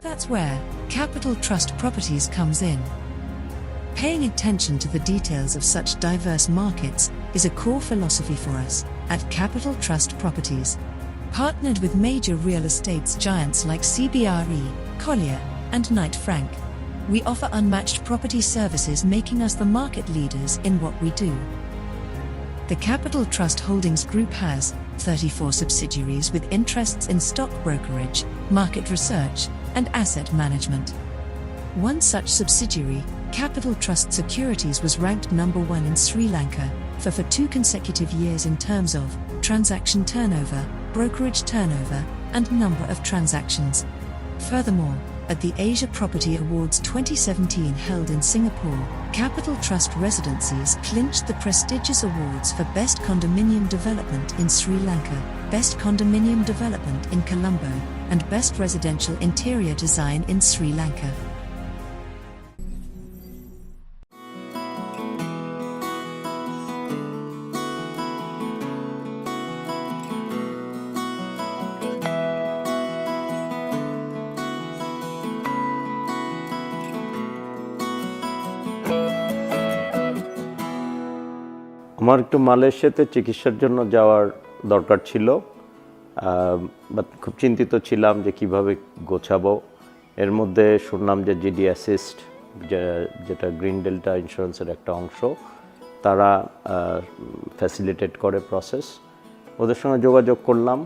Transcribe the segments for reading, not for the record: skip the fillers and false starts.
That's where Capital Trust Properties comes in. Paying attention to the details of such diverse markets is a core philosophy for us at Capital Trust Properties. Partnered with major real estate giants like CBRE, Collier, and Knight Frank, we offer unmatched property services, making us the market leaders in what we do. The Capital Trust Holdings Group has 34 subsidiaries with interests in stock brokerage, market research, and asset management. One such subsidiary, Capital Trust Securities, was ranked number 1 in Sri Lanka for 2 consecutive years in terms of transaction turnover, brokerage turnover, and number of transactions. Furthermore, at the Asia Property Awards 2017 held in Singapore, Capital Trust Residencies clinched the prestigious awards for Best Condominium Development in Sri Lanka, Best Condominium Development in Colombo, and Best Residential Interior Design in Sri Lanka. আমার একটু মালয়েশিয়াতে চিকিৎসার জন্য যাওয়ার দরকার ছিল, but খুব চিন্তিত ছিলাম যে কিভাবে গোছাবো। এর মধ্যে শুনলাম যে জিডি অ্যাসিস্ট, যেটা গ্রিন ডেল্টা ইন্স্যুরেন্সের একটা অংশ, তারা ফ্যাসিলিটেট করে প্রসেস। ওদের সঙ্গে যোগাযোগ করলাম,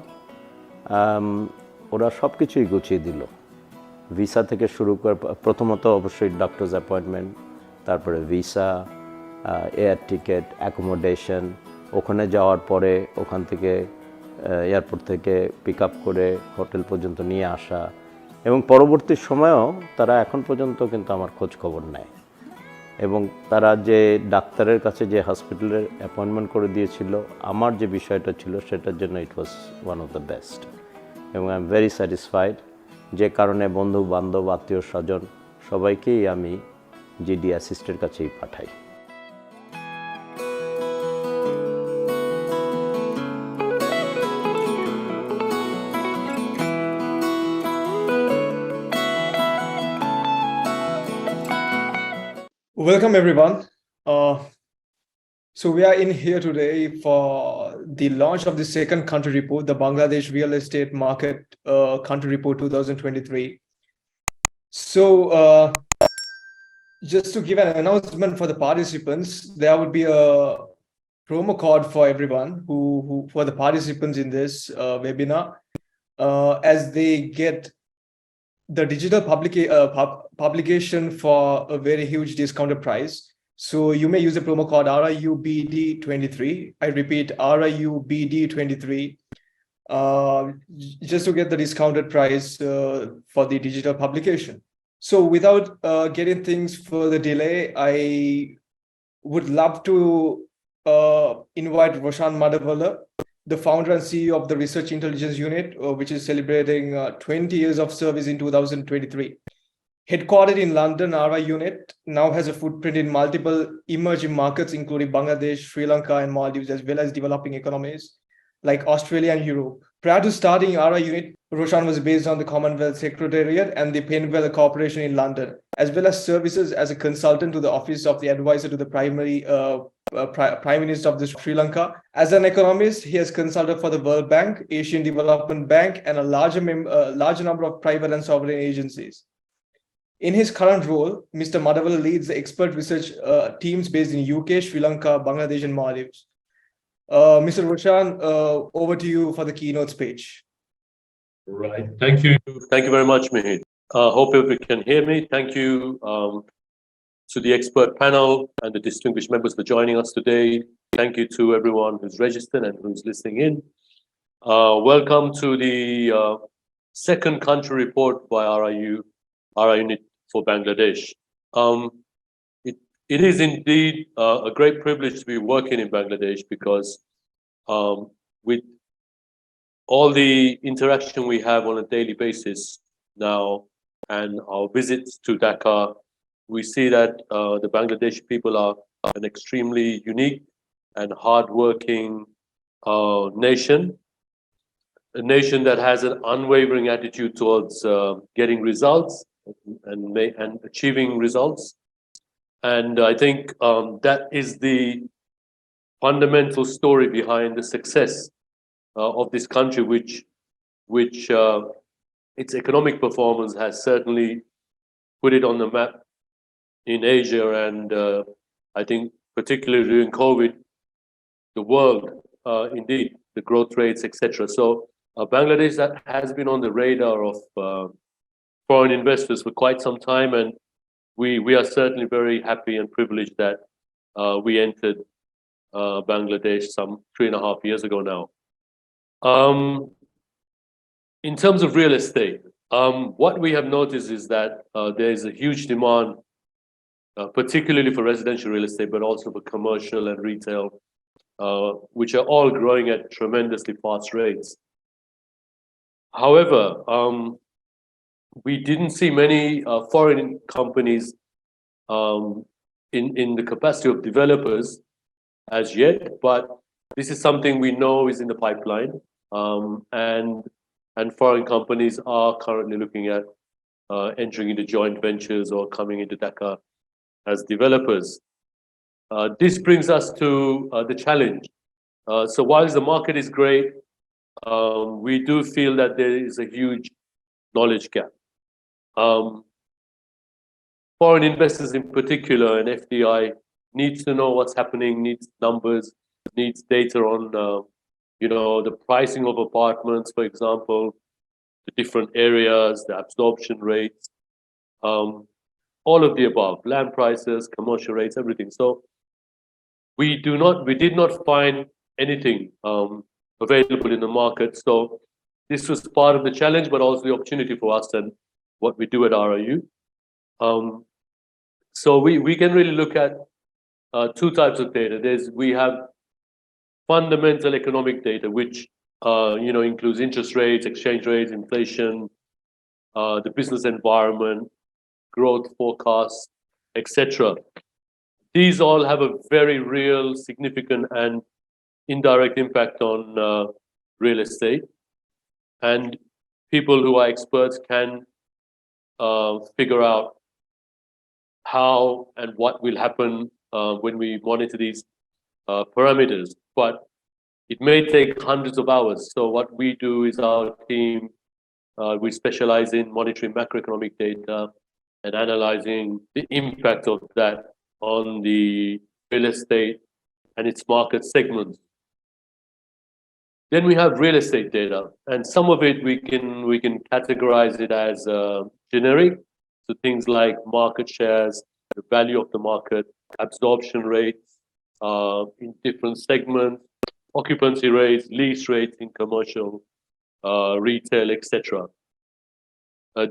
ওরা সব কিছুই গুছিয়ে দিল। ভিসা থেকে শুরু করে, প্রথমত অবশ্যই ডক্টরস অ্যাপয়েন্টমেন্ট, তারপরে ভিসা, এয়ার টিকিট, অ্যাকোমোডেশন, ওখানে যাওয়ার পরে ওখান থেকে এয়ারপোর্ট থেকে পিক আপ করে হোটেল পর্যন্ত নিয়ে আসা, এবং পরবর্তী সময়েও তারা এখন পর্যন্ত কিন্তু আমার খোঁজ খবর নেয়। এবং তারা যে ডাক্তারের কাছে যে হসপিটালের অ্যাপয়েন্টমেন্ট করে দিয়েছিল, আমার যে বিষয়টা ছিল সেটার জন্য it was one of the best, এবং আই এম ভেরি স্যাটিসফাইড। যে কারণে বন্ধু বান্ধব, আত্মীয় স্বজন সবাইকেই আমি জিডি অ্যাসিস্টের কাছেই পাঠাই। Welcome everyone. So we are in here today for the launch of the second country report, the Bangladesh Real Estate Market Country Report 2023. So just to give an announcement for the participants, there would be a promo code for everyone who for the participants in this webinar, as they get the digital publication for a very huge discounted price. So you may use the promo code RIUBD23. I repeat, RIUBD23, just to get the discounted price for the digital publication. So without getting things further delay, I would love to invite Roshan Madawela, the founder and CEO of the Research Intelligence Unit, which is celebrating 20 years of service in 2023. Headquartered in London, RIUNIT now has a footprint in multiple emerging markets, including Bangladesh, Sri Lanka, and Maldives, as well as developing economies like Australia and Europe. Prior to starting RIUNIT, Roshan was based on the Commonwealth Secretariat and the Penwell Corporation in London, as well as services as a consultant to the Office of the Advisor to the Prime Minister of Sri Lanka. As an economist, he has consulted for the World Bank, Asian Development Bank, and a larger number of private and sovereign agencies. In his current role, Mr. Madawela leads the expert research teams based in UK, Sri Lanka, Bangladesh, and Maldives. Mr. Roshan, over to you for the keynote speech. Right. Thank you. Thank you very much, Mohd. Hope everyone can hear me. Thank you to the expert panel and the distinguished members for joining us today. Thank you to everyone who's registered and who's listening in. Welcome to the second country report by RIUNIT for Bangladesh. It is indeed a great privilege to be working in Bangladesh, because with all the interaction we have on a daily basis now and our visits to Dhaka, we see that the Bangladeshi people are an extremely unique and hardworking nation. a nation that has an unwavering attitude towards getting results and achieving results. And I think that is the fundamental story behind the success of this country, which its economic performance has certainly put it on the map in Asia, and I think particularly during COVID, the world, indeed, the growth rates, etc. So Bangladesh that has been on the radar of foreign investors for quite some time, and we are certainly very happy and privileged that we entered Bangladesh some 3.5 years ago now. In terms of real estate, what we have noticed is that there is a huge demand, particularly for residential real estate, but also for commercial and retail, which are all growing at tremendously fast rates. However, we didn't see many foreign companies in the capacity of developers as yet, but this is something we know is in the pipeline, and foreign companies are currently looking at entering into joint ventures or coming into Dhaka as developers. This brings us to the challenge. So whilst the market is great, we do feel that there is a huge knowledge gap. Foreign investors in particular and FDI needs to know what's happening, needs numbers, needs data on the pricing of apartments, for example, the different areas, the absorption rates, all of the above, land prices, commercial rates, everything. So we did not find anything available in the market. So this was part of the challenge, but also the opportunity for us and what we do at RIU. So we can really look at two types of data. We have fundamental economic data, which includes interest rates, exchange rates, inflation, the business environment, growth forecasts, etc. These all have a very real, significant, and indirect impact on real estate. And people who are experts can figure out how and what will happen when we monitor these parameters. But it may take hundreds of hours. So what we do is our team, we specialize in monitoring macroeconomic data and analyzing the impact of that on the real estate and its market segments. Then we have real estate data, and some of it we can categorize it as generic. So things like market shares, the value of the market, absorption rates in different segments, occupancy rates, lease rates in commercial, retail, etc.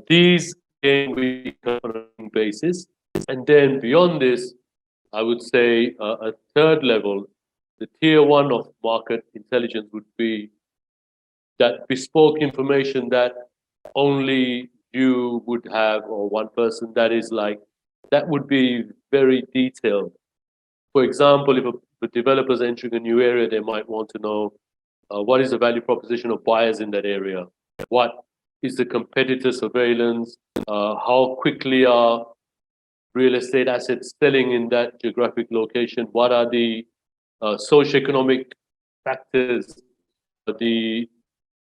These again we cover on a basis, and then beyond this, I would say a third level, the tier one of market intelligence would be that bespoke information that only you would have, or one person, that would be very detailed. For example, if a developer is entering a new area, they might want to know what is the value proposition of buyers in that area? What is the competitor surveillance? How quickly are real estate assets selling in that geographic location? What are the socioeconomic factors, the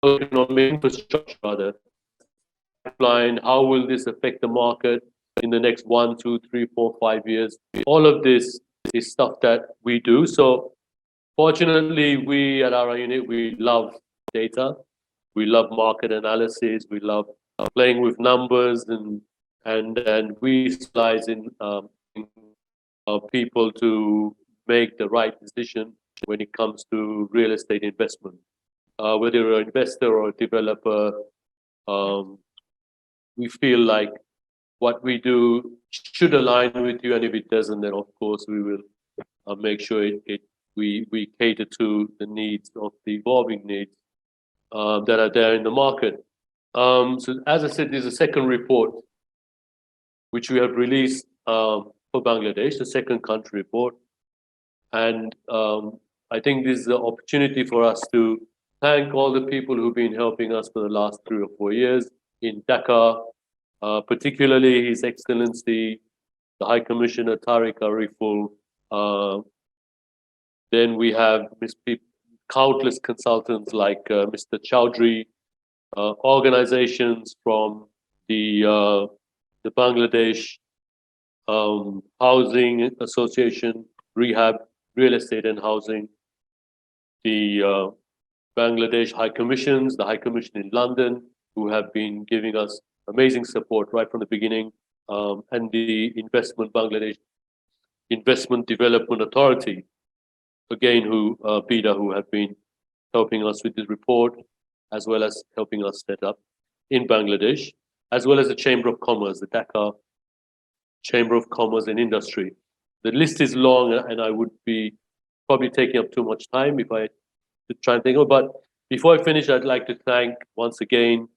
economic infrastructure, rather, pipeline? How will this affect the market in the next 1, 2, 3, 4, 5 years? All of this is stuff that we do. So fortunately, we at RIUNIT, we love data. We love market analysis. We love playing with numbers, and we specialize in people to make the right decision when it comes to real estate investment. Whether you're an investor or a developer, we feel like what we do should align with you, and if it doesn't, then of course we will make sure we cater to the needs of the evolving needs that are there in the market. So as I said, there's a second report which we have released for Bangladesh, the second country report, and I think this is the opportunity for us to thank all the people who've been helping us for the last 3 or 4 years in Dhaka, particularly His Excellency, the High Commissioner Tariq Ariful. Then we have countless consultants like Mr. Chowdhury, organizations from the Bangladesh Housing Association, REHAB, Real Estate and Housing, the Bangladesh High Commissions, the High Commission in London, who have been giving us amazing support right from the beginning, and the Bangladesh Investment Development Authority, again, BIDA, who have been helping us with this report, as well as helping us set up in Bangladesh, as well as the Chamber of Commerce, the Dhaka Chamber of Commerce and Industry. The list is long, and I would be probably taking up too much time if I try and think of it. But before I finish, I'd like to thank once again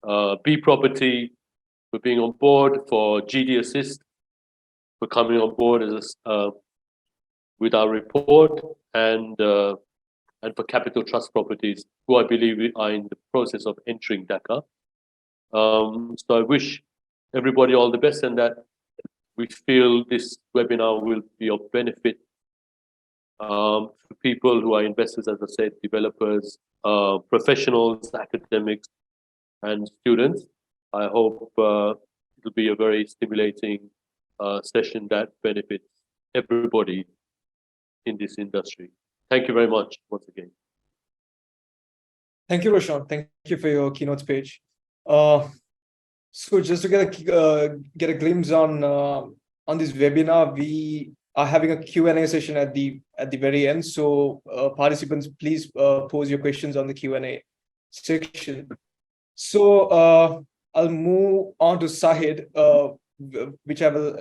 Bproperty for being on board, for GD Assist for coming on board with our report, and for Capital Trust Properties, who I believe are in the process of entering Dhaka. So I wish everybody all the best, and that we feel this webinar will be of benefit to people who are investors, as I said, developers, professionals, academics, and students. I hope it'll be a very stimulating session that benefits everybody in this industry. Thank you very much once again. Thank you, Roshan. Thank you for your keynote speech. So just to get a glimpse on this webinar, we are having a Q&A session at the very end. So participants, please pose your questions on the Q&A section. So I'll move on to Zahid, which I will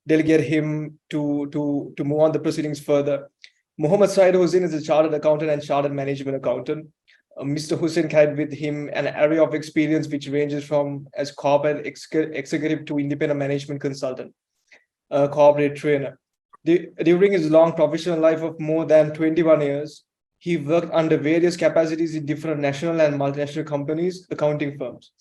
delegate him to move on the proceedings further. Mohammad Zahid Hossain is a chartered accountant and chartered management accountant. Mr. Hossain carried with him an array of experience which ranges from as corporate executive to independent management consultant, corporate trainer. During his long professional life of more than 21 years, he worked under various capacities in different national and multinational companies, accounting firms.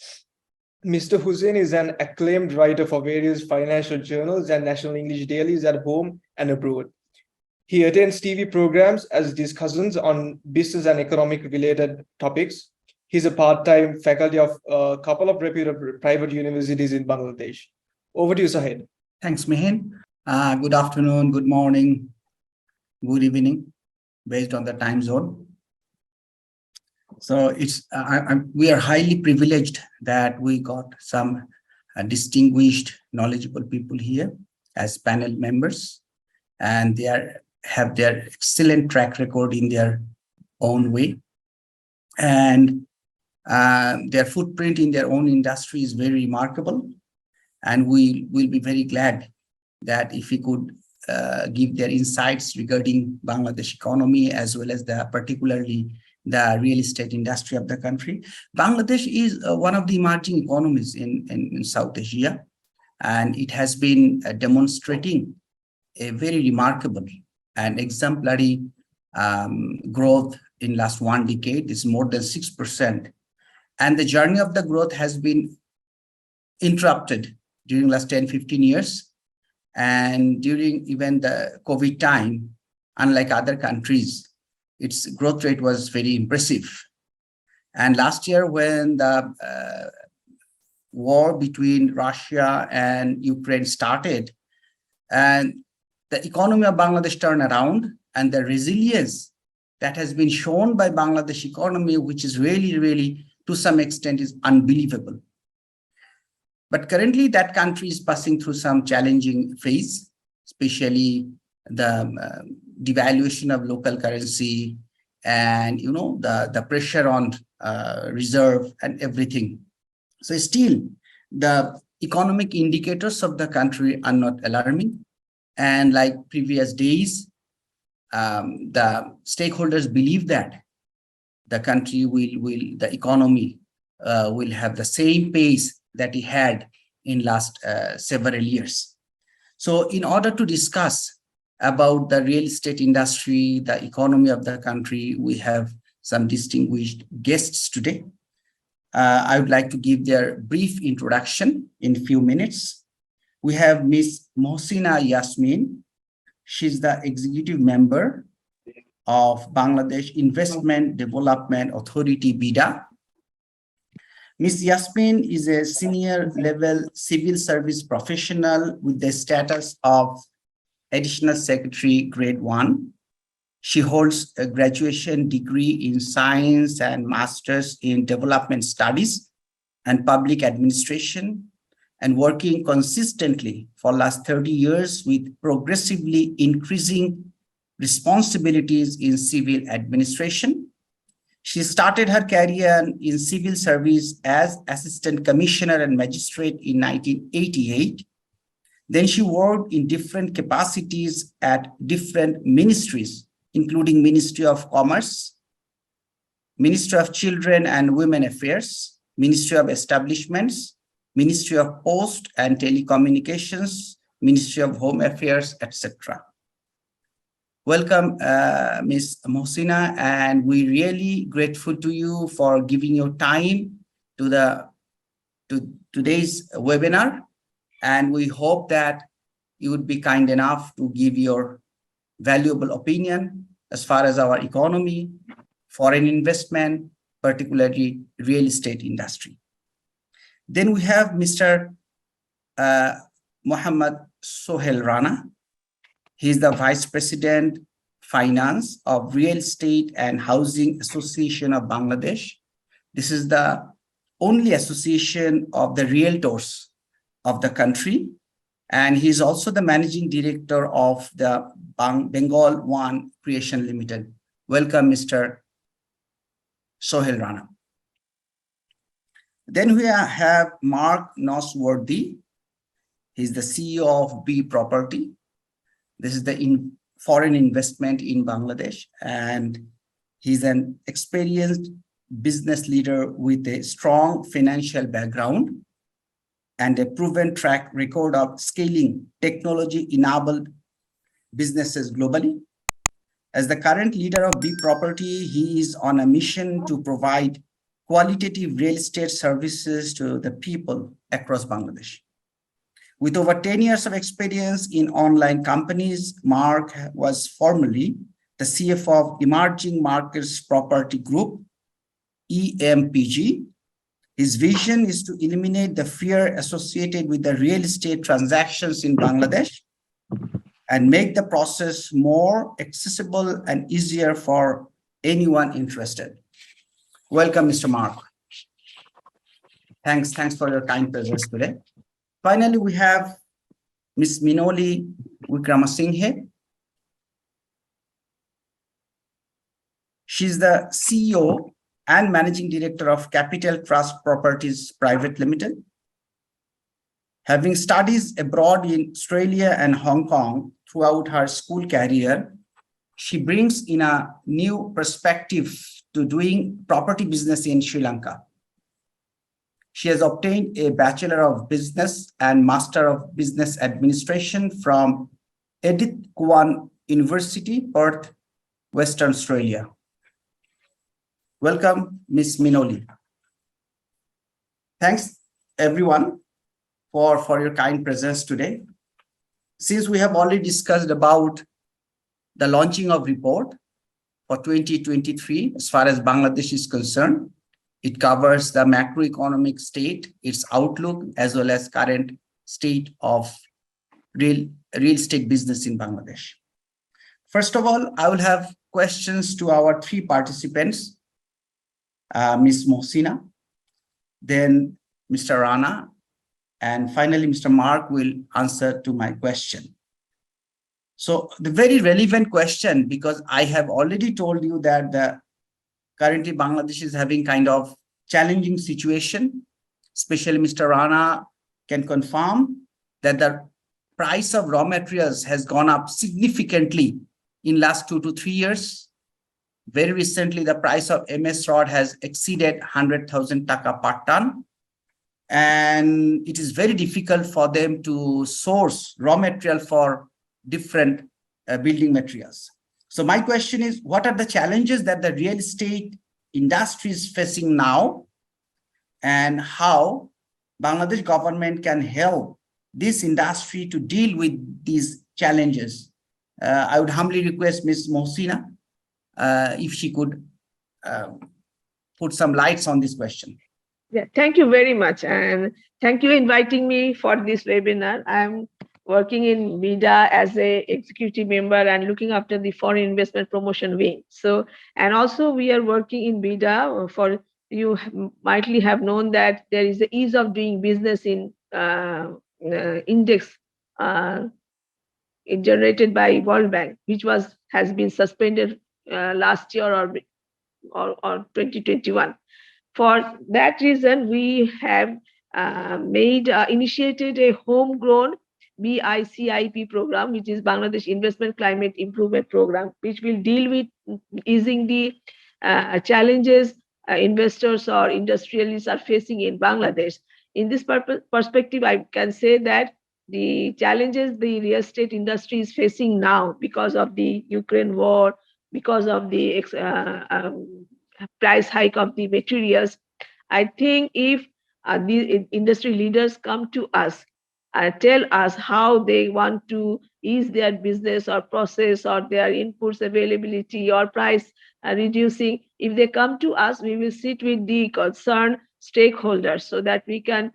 Mr. Hossain is an acclaimed writer for various financial journals and national English dailies at home and abroad. He attends TV programs as discussants on business and economic related topics. He's a part-time faculty of a couple of reputed private universities in Bangladesh. Over to you, Zahid. Thanks, Mihin. Good afternoon, good morning, good evening, based on the time zone. So we are highly privileged that we got some distinguished, knowledgeable people here as panel members, and they have their excellent track record in their own way, and their footprint in their own industry is very remarkable. And we will be very glad that if we could give their insights regarding Bangladesh economy, as well as particularly the real estate industry of the country. Bangladesh is one of the emerging economies in South Asia, and it has been demonstrating a very remarkable and exemplary growth in last 1 decade. It's more than 6%. And the journey of the growth has been interrupted during last 10, 15 years. And during even the COVID time, unlike other countries, its growth rate was very impressive. And last year, when the war between Russia and Ukraine started, and the economy of Bangladesh turned around, and the resilience that has been shown by Bangladesh economy, which is really, really, to some extent, is unbelievable. But currently, that country is passing through some challenging phase, especially the devaluation of local currency, and the pressure on reserve and everything. So still, the economic indicators of the country are not alarming. And like previous days, the stakeholders believe that the country the economy will have the same pace that it had in last several years. So in order to discuss about the real estate industry, the economy of the country, we have some distinguished guests today. I would like to give their brief introduction in a few minutes. We have Ms. Mohsina Yasmin. She's the executive member of Bangladesh Investment Development Authority, BIDA. Ms. Yasmin is a senior level civil service professional with the status of Additional Secretary Grade 1. She holds a graduation degree in science and master's in development studies and public administration, and working consistently for last 30 years with progressively increasing responsibilities in civil administration. She started her career in civil service as Assistant Commissioner and Magistrate in 1988. Then she worked in different capacities at different ministries, including Ministry of Commerce, Ministry of Children and Women Affairs, Ministry of Establishments, Ministry of Post and Telecommunications, Ministry of Home Affairs, etc. Welcome, Ms. Mohsina, and we're really grateful to you for giving your time to today's webinar. And we hope that you would be kind enough to give your valuable opinion as far as our economy, foreign investment, particularly real estate industry. Then we have Mr. Mohammad Shohel Rana. He's the Vice President, Finance of Real Estate and Housing Association of Bangladesh. This is the only association of the realtors of the country. And he's also the Managing Director of the Bengal One Creation Limited. Welcome, Mr. Shohel Rana. Then we have Mark Nosworthy. He's the CEO of Bproperty. This is the foreign investment in Bangladesh, and he's an experienced business leader with a strong financial background and a proven track record of scaling technology-enabled businesses globally. As the current leader of Bproperty, he is on a mission to provide qualitative real estate services to the people across Bangladesh. With over 10 years of experience in online companies, Mark was formerly the CFO of Emerging Markets Property Group, EMPG. His vision is to eliminate the fear associated with the real estate transactions in Bangladesh and make the process more accessible and easier for anyone interested. Welcome, Mr. Mark. Thanks for your kind presence today. Finally, we have Ms. MIinoli Wickramasinghe. She's the CEO and Managing Director of Capital Trust Properties Private Limited. Having studies abroad in Australia and Hong Kong throughout her school career, she brings in a new perspective to doing property business in Sri Lanka. She has obtained a Bachelor of Business and Master of Business Administration from Edith Cowan University, Perth, Western Australia. Welcome, Ms. MIinoli. Thanks, everyone, for your kind presence today. Since we have already discussed about the launching of report for 2023, as far as Bangladesh is concerned, it covers the macroeconomic state, its outlook, as well as current state of real estate business in Bangladesh. First of all, I will have questions to our three participants, Ms. Mohsina, then Mr. Rana, and finally, Mr. Mark will answer to my question. So the very relevant question, because I have already told you that currently Bangladesh is having kind of challenging situation, especially Mr. Rana can confirm that the price of raw materials has gone up significantly in last 2 to 3 years. Very recently, the price of MS rod has exceeded 100,000 taka per ton. And it is very difficult for them to source raw material for different building materials. So my question is, what are the challenges that the real estate industry is facing now, and how Bangladesh government can help this industry to deal with these challenges? I would humbly request Ms. Mohsina if she could put some lights on this question. Yeah, thank you very much. And thank you inviting me for this webinar. I'm working in BIDA as a executive member and looking after the foreign investment promotion wing. So, and also we are working in BIDA for, you mightly have known that there is the ease of doing business in index generated by World Bank, which has been suspended last year or 2021. For that reason, we have initiated a homegrown BICIP program, which is Bangladesh Investment Climate Improvement Program, which will deal with easing the challenges investors or industrialists are facing in Bangladesh. In this perspective, I can say that the challenges the real estate industry is facing now because of the Ukraine war, because of the price hike of the materials. I think if the industry leaders come to us, tell us how they want to ease their business or process or their inputs availability or price reducing, if they come to us, we will sit with the concerned stakeholders so that we can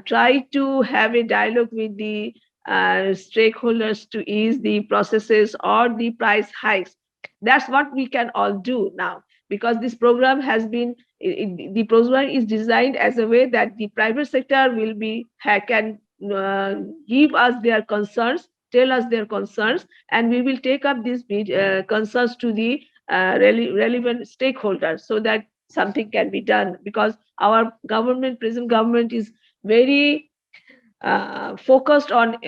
try to have a dialogue with the stakeholders to ease the processes or the price hikes. That's what we can all do now, because this program has been, the program is designed as a way that the private sector will can give us their concerns, tell us their concerns, and we will take up these concerns to the relevant stakeholders so that something can be done, because our present government is very focused on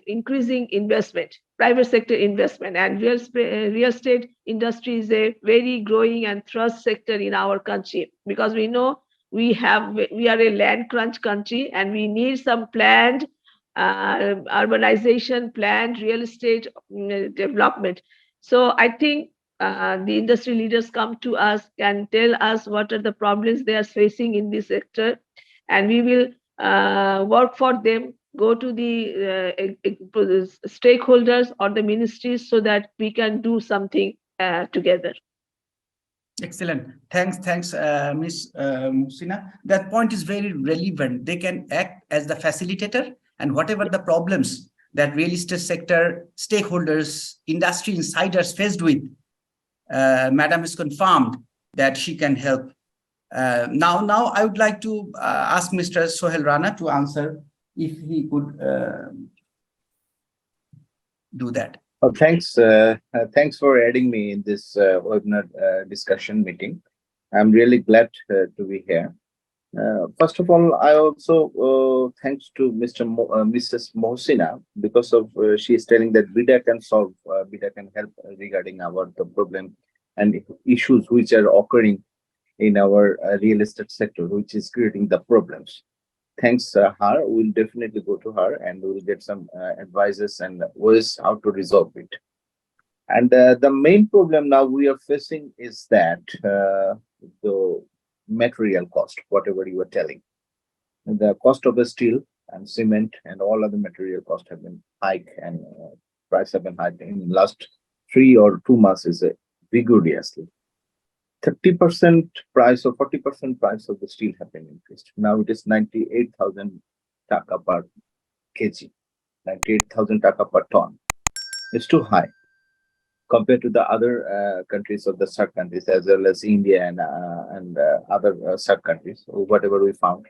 increasing investment, private sector investment, and real estate industry is a very growing and thrust sector in our country, because we know we are a land crunch country and we need some planned urbanization, planned real estate development. So I think the industry leaders come to us, can tell us what are the problems they are facing in this sector, and we will work for them, go to the stakeholders or the ministries so that we can do something together. Excellent. Thanks, Ms. Mohsina. That point is very relevant. They can act as the facilitator, and whatever the problems that real estate sector stakeholders, industry insiders faced with, Madam has confirmed that she can help. Now I would like to ask Mr. Shohel Rana to answer if he could do that. Oh, thanks. Thanks for adding me in this webinar discussion meeting. I'm really glad to be here. First of all, I also thanks to Mrs. Mohsina, because of she is telling that BIDA can solve, BIDA can help regarding the problem and issues which are occurring in our real estate sector, which is creating the problems. Thanks her, we'll definitely go to her and we'll get some advices and ways how to resolve it. And the main problem now we are facing is that the material cost, whatever you were telling, the cost of the steel and cement and all other material costs have been hiked, and price have been hiked in the last 3 or 2 months is vigorously. 30% price or 40% price of the steel have been increased. Now it is 98,000 taka per kg, 98,000 taka per ton. It's too high compared to the other countries of the SAARC countries, as well as India and other SAARC countries, or whatever we found.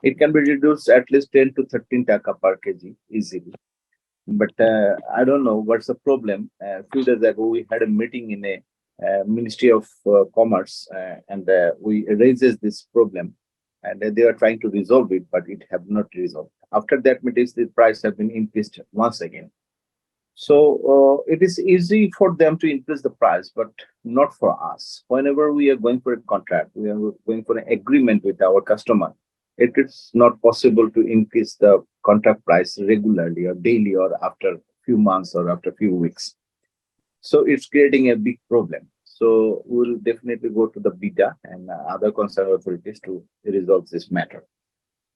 It can be reduced at least 10 to 13 taka per kg easily. But I don't know what's the problem. A few days ago, we had a meeting in a Ministry of Commerce, and we raised this problem, and they are trying to resolve it, but it have not resolved. After that meeting, the price have been increased once again. So it is easy for them to increase the price, but not for us. Whenever we are going for a contract, we are going for an agreement with our customer, it is not possible to increase the contract price regularly or daily or after a few months or after a few weeks. So it's creating a big problem. So we'll definitely go to the BIDA and other concerned authorities to resolve this matter.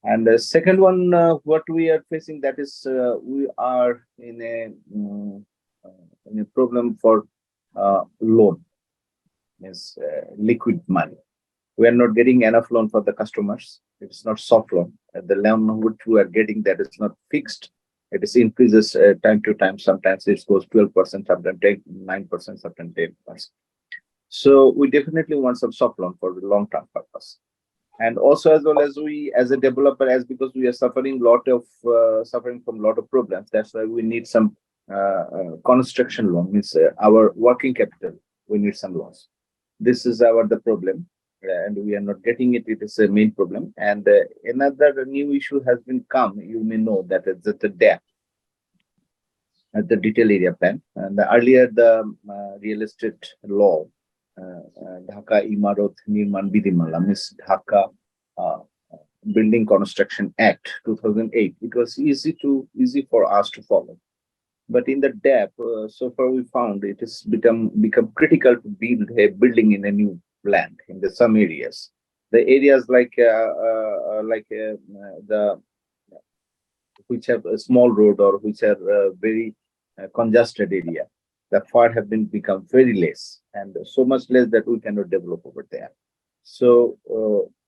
And the second one, what we are facing, that is, we are in a problem for loan, means liquid money. We are not getting enough loan for the customers. It is not soft loan. The loan which we are getting, that is not fixed. It is increases time to time. Sometimes it goes 12%, sometimes 9%, sometimes 10%. So we definitely want some soft loan for the long-term purpose. And also, as well as we, as a developer, as because we are suffering from a lot of problems, that's why we need some construction loan. Means our working capital, we need some loans. This is the problem, and we are not getting it. It is a main problem. And another new issue has been come. You may know that it's the debt at the detailed area plan. And earlier the real estate law, Dhaka Imarot Nirman Bidimala, Miss Dhaka Building Construction Act 2008. It was easy for us to follow, but in the depth, so far we found it has become critical to build a building in a new land in some areas. The areas like the which have a small road or which are very congested area, the FAR have become very less, and so much less that we cannot develop over there. So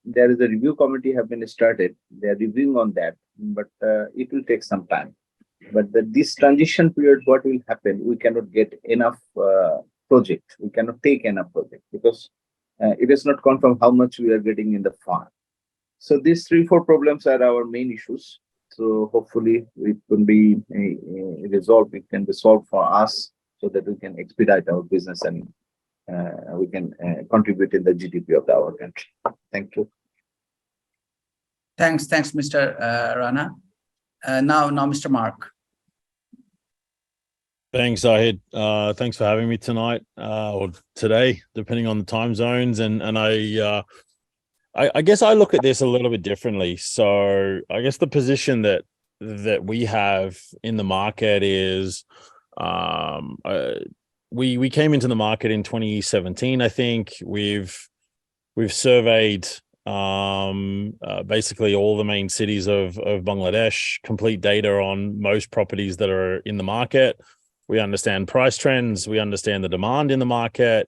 there is a review committee have been started. They are reviewing on that, but it will take some time. But this transition period, what will happen? We cannot get enough project. We cannot take enough project because it is not confirmed how much we are getting in the FAR. So these 3-4 problems are our main issues. So hopefully it can be resolved. It can be solved for us, so that we can expedite our business and we can contribute in the GDP of our country. Thank you. Thanks, Mr. Rana. Now, Mr. Mark. Thanks, Zahid. Thanks for having me tonight or today, depending on the time zones. And I guess I look at this a little bit differently. So I guess the position that we have in the market is we came into the market in 2017. I think we've surveyed basically all the main cities of Bangladesh, complete data on most properties that are in the market. We understand price trends. We understand the demand in the market.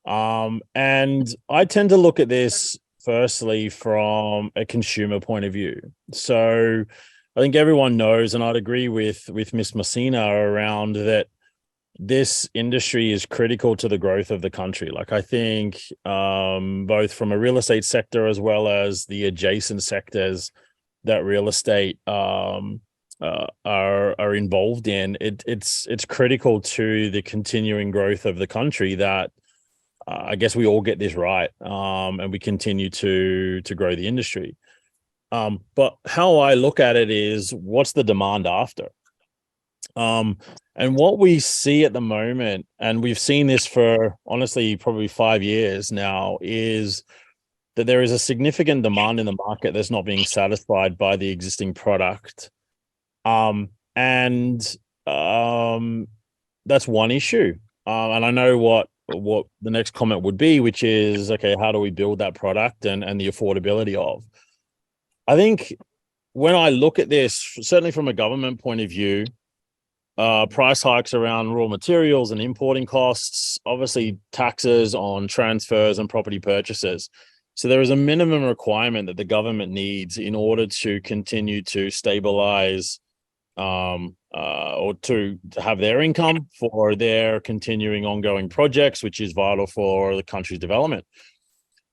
And I tend to look at this firstly from a consumer point of view. So I think everyone knows, and I'd agree with Ms. Mohsina around that this industry is critical to the growth of the country. Like, I think both from a real estate sector as well as the adjacent sectors that real estate are involved in, it's critical to the continuing growth of the country that I guess we all get this right, and we continue to grow the industry. But how I look at it is, what's the demand after? And what we see at the moment, and we've seen this for honestly probably 5 years now, is that there is a significant demand in the market that's not being satisfied by the existing product. And that's one issue. And I know what the next comment would be, which is, okay, how do we build that product and the affordability of? I think when I look at this, certainly from a government point of view, price hikes around raw materials and importing costs, obviously taxes on transfers and property purchases. So there is a minimum requirement that the government needs in order to continue to stabilize or to have their income for their continuing ongoing projects, which is vital for the country's development.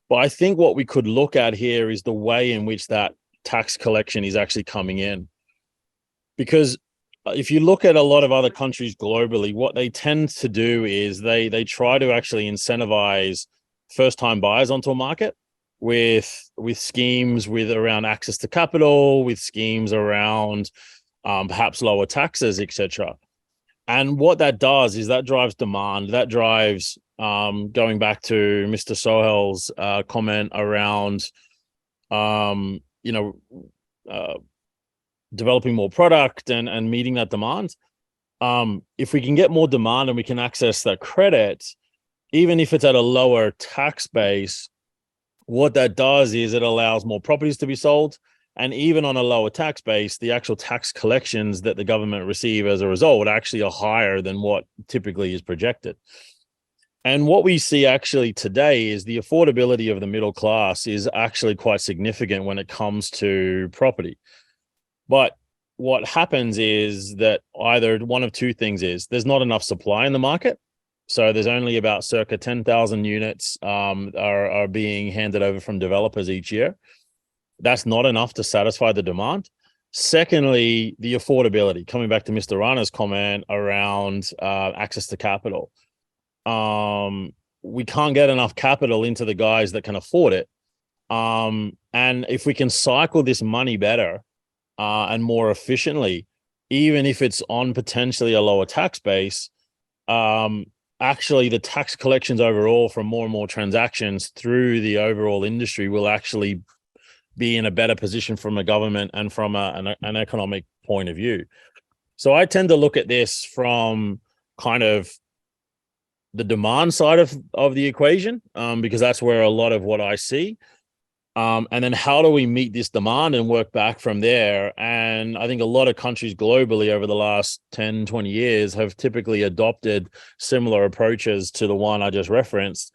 But I think what we could look at here is the way in which that tax collection is actually coming in. Because if you look at a lot of other countries globally, what they tend to do is they try to actually incentivize first-time buyers onto a market with schemes around access to capital, with schemes around perhaps lower taxes, etc. And what that does is that drives demand. That drives, going back to Mr. Shohel's comment around, developing more product and meeting that demand. if we can get more demand and we can access that credit, even if it's at a lower tax base, what that does is it allows more properties to be sold. And even on a lower tax base, the actual tax collections that the government receive as a result actually are higher than what typically is projected. And what we see actually today is the affordability of the middle class is actually quite significant when it comes to property. But what happens is that either one of two things is there's not enough supply in the market. So there's only about circa 10,000 units are being handed over from developers each year. That's not enough to satisfy the demand. Secondly, the affordability, coming back to Mr. Rana's comment around access to capital. We can't get enough capital into the guys that can afford it. And if we can cycle this money better and more efficiently, even if it's on potentially a lower tax base, actually the tax collections overall from more and more transactions through the overall industry will actually be in a better position from a government and from an economic point of view. So I tend to look at this from kind of the demand side of the equation, because that's where a lot of what I see. And then how do we meet this demand and work back from there? And I think a lot of countries globally over the last 10, 20 years have typically adopted similar approaches to the one I just referenced,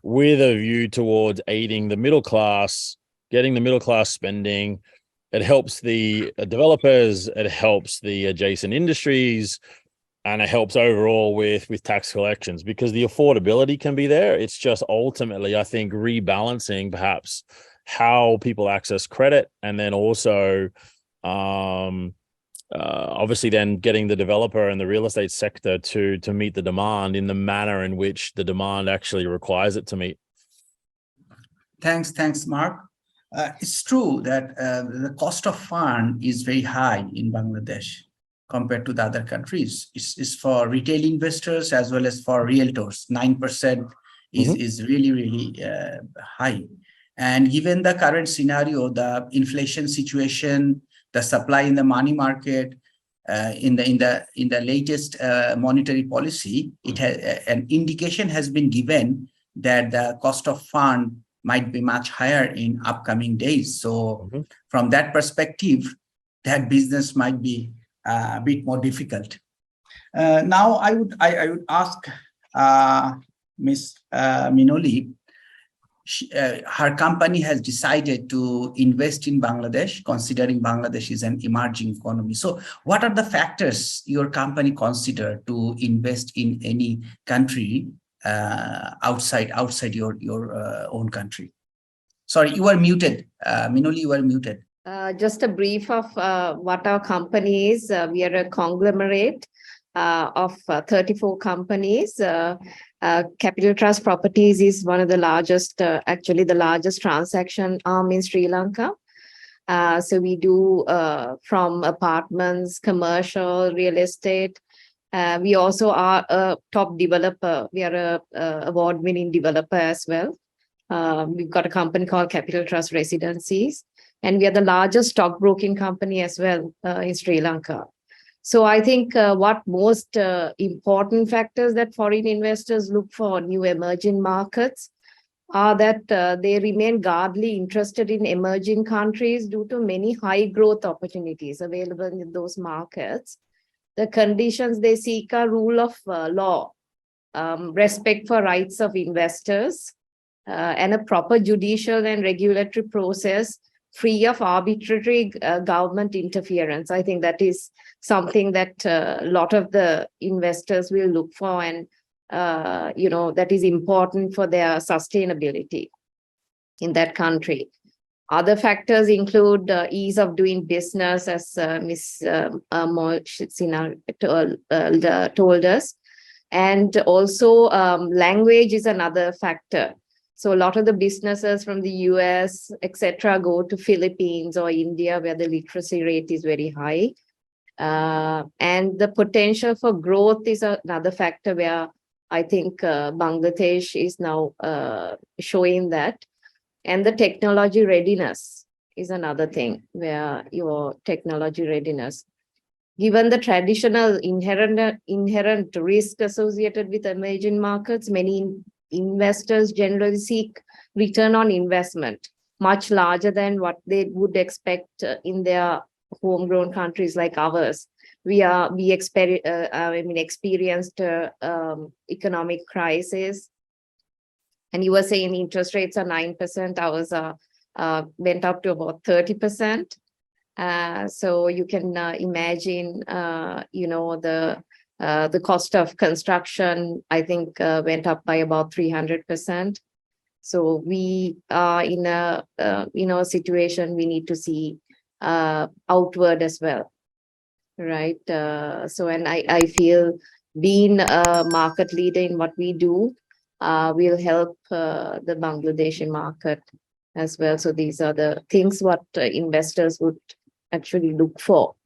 with a view towards aiding the middle class, getting the middle class spending. It helps the developers, it helps the adjacent industries, and it helps overall with tax collections because the affordability can be there. It's just ultimately, I think, rebalancing perhaps how people access credit, and then also obviously then getting the developer and the real estate sector to meet the demand in the manner in which the demand actually requires it to meet. Thanks, Mark. It's true that the cost of fund is very high in Bangladesh compared to the other countries. It's for retail investors as well as for realtors. 9% is really high. And given the current scenario, the inflation situation, the supply in the money market, in the latest monetary policy, it has an indication has been given that the cost of fund might be much higher in upcoming days. So from that perspective, that business might be a bit more difficult. Now I would ask Ms. MIinoli. Her company has decided to invest in Bangladesh, considering Bangladesh is an emerging economy. So what are the factors your company consider to invest in any country outside your own country? Sorry, you are muted. MIinoli, you are muted. Just a brief of what our company is. We are a conglomerate of 34 companies. Capital Trust Properties is one of the largest, actually the largest transaction arm in Sri Lanka. So we do from apartments, commercial, real estate. We also are a top developer. We are a award-winning developer as well. We've got a company called Capital Trust Residencies, and we are the largest stockbroking company as well in Sri Lanka. So I think what most important factors that foreign investors look for new emerging markets are that they remain guardedly interested in emerging countries due to many high growth opportunities available in those markets. The conditions they seek are rule of law, respect for rights of investors, and a proper judicial and regulatory process free of arbitrary government interference. I think that is something that a lot of the investors will look for, and that is important for their sustainability in that country. Other factors include ease of doing business, as Ms. Mohsina told us, and also language is another factor. So a lot of the businesses from the US, etc., go to Philippines or India, where the literacy rate is very high. And the potential for growth is another factor where I think Bangladesh is now showing that. And the technology readiness is another thing, where your technology readiness. Given the traditional inherent risk associated with emerging markets, many investors generally seek return on investment much larger than what they would expect in their homegrown countries like ours. We experienced economic crisis, and you were saying interest rates are 9%. Ours went up to about 30%. So you can imagine, the cost of construction, I think, went up by about 300%. So we are in a situation we need to see outward as well, right? And I feel being a market leader in what we do will help the Bangladeshi market as well. So these are the things what investors would actually look for.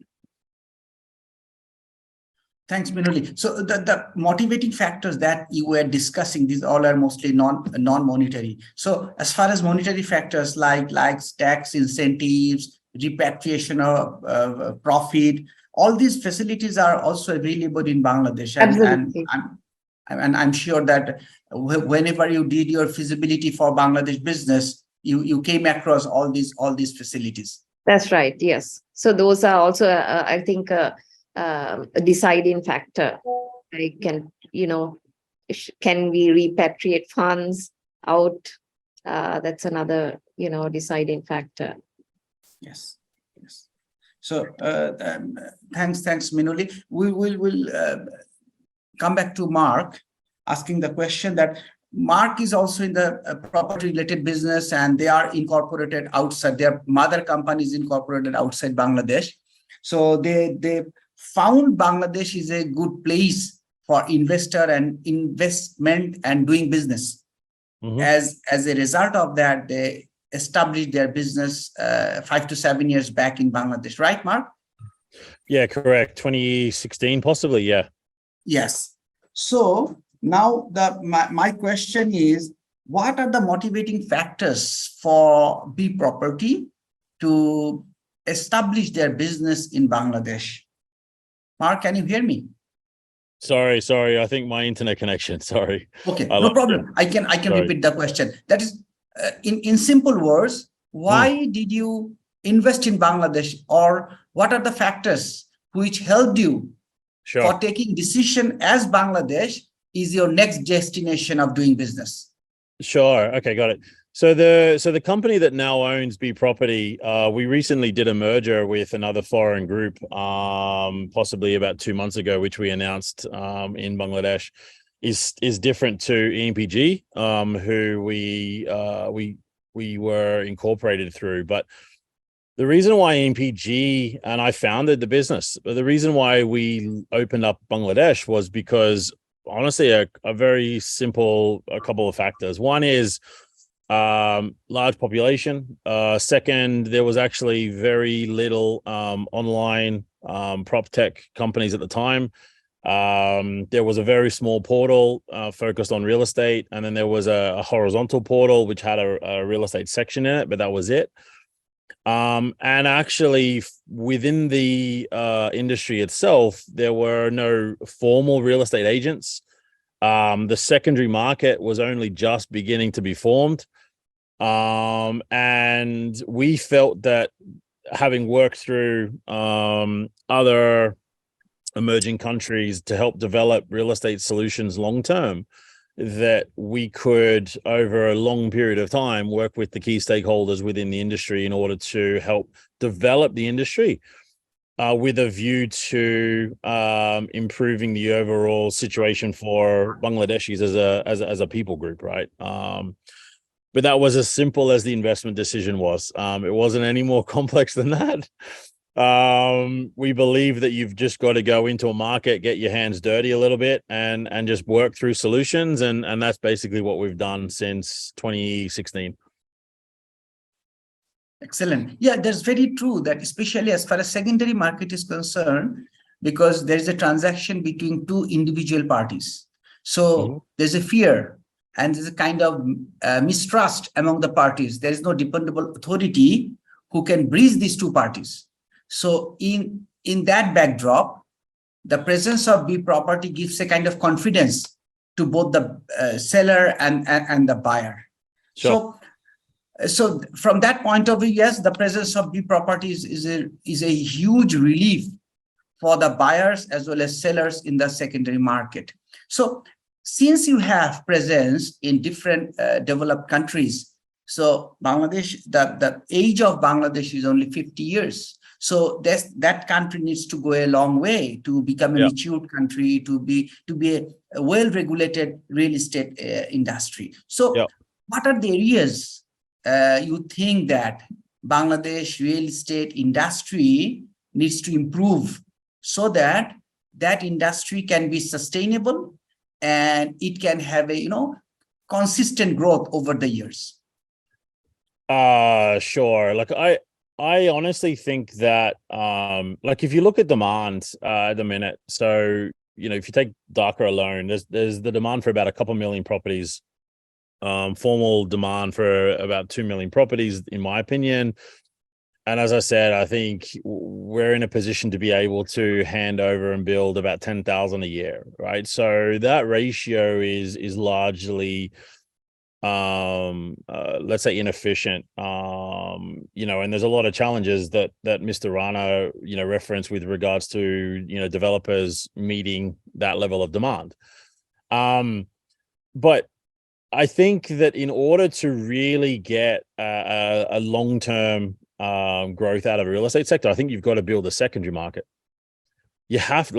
Thanks, MIinoli. So the motivating factors that you were discussing, these all are mostly non-monetary. So as far as monetary factors like tax incentives, repatriation of profit, all these facilities are also available in Bangladesh. And I'm sure that whenever you did your feasibility for Bangladesh business, you came across all these facilities. That's right. Yes. So those are also, I think, a deciding factor. Can we repatriate funds out? That's another, deciding factor. Yes. So thanks, MIinoli. We will come back to Mark, asking the question that Mark is also in the property related business, and they are incorporated outside. Their mother company is incorporated outside Bangladesh. So they found Bangladesh is a good place for investor and investment and doing business. Mm-hmm. As a result of that, they established their business 5 to 7 years back in Bangladesh, right, Mark? Yeah, correct. 2016, possibly, yeah. Yes. So now my question is, what are the motivating factors for Bproperty to establish their business in Bangladesh? Mark, can you hear me? Sorry. I think my internet connection. Sorry. Okay, no problem. I can repeat the question. That is, in simple words, why did you invest in Bangladesh, or what are the factors which helped you for taking decision as Bangladesh is your next destination of doing business? Sure. Okay, got it. So the company that now owns Bproperty, we recently did a merger with another foreign group, possibly about 2 months ago, which we announced in Bangladesh, is different to EMPG, who we were incorporated through. But the reason why EMPG and I founded the business, the reason why we opened up Bangladesh was because, honestly, a very simple, a couple of factors. One is large population. Second, there was actually very little online prop tech companies at the time. There was a very small portal focused on real estate, and then there was a horizontal portal which had a real estate section in it, but that was it. And actually within the industry itself, there were no formal real estate agents. The secondary market was only just beginning to be formed. And we felt that, having worked through other emerging countries to help develop real estate solutions long term, that we could, over a long period of time, work with the key stakeholders within the industry in order to help develop the industry with a view to improving the overall situation for Bangladeshis as a people group, right? But that was as simple as the investment decision was. It wasn't any more complex than that. We believe that you've just got to go into a market, get your hands dirty a little bit, and just work through solutions. And that's basically what we've done since 2016. Excellent. Yeah, that's very true, that especially as far as secondary market is concerned, because there's a transaction between two individual parties. So there's a fear and there's a kind of mistrust among the parties. There is no dependable authority who can bridge these two parties. So in in that backdrop, the presence of Bproperty gives a kind of confidence to both the seller and the buyer. Sure. So from that point of view, yes, the presence of Bproperty is a huge relief for the buyers as well as sellers in the secondary market. So since you have presence in different developed countries, so Bangladesh, the age of Bangladesh is only 50 years. So that country needs to go a long way to become a mature country, to be a well-regulated real estate industry. So what are the areas you think that Bangladesh real estate industry needs to improve so that that industry can be sustainable and it can have a consistent growth over the years? Sure. Like I honestly think that like if you look at demand at the minute, so if you take Dhaka alone, there's the demand for about a couple million properties, formal demand for about 2 million properties, in my opinion. And as I said, I think we're in a position to be able to hand over and build about 10,000 a year, right? So that ratio is largely let's say inefficient, and there's a lot of challenges that Mr. Rana, referenced with regards to, developers meeting that level of demand. But I think that in order to really get a long-term growth out of the real estate sector, I think you've got to build a secondary market. You have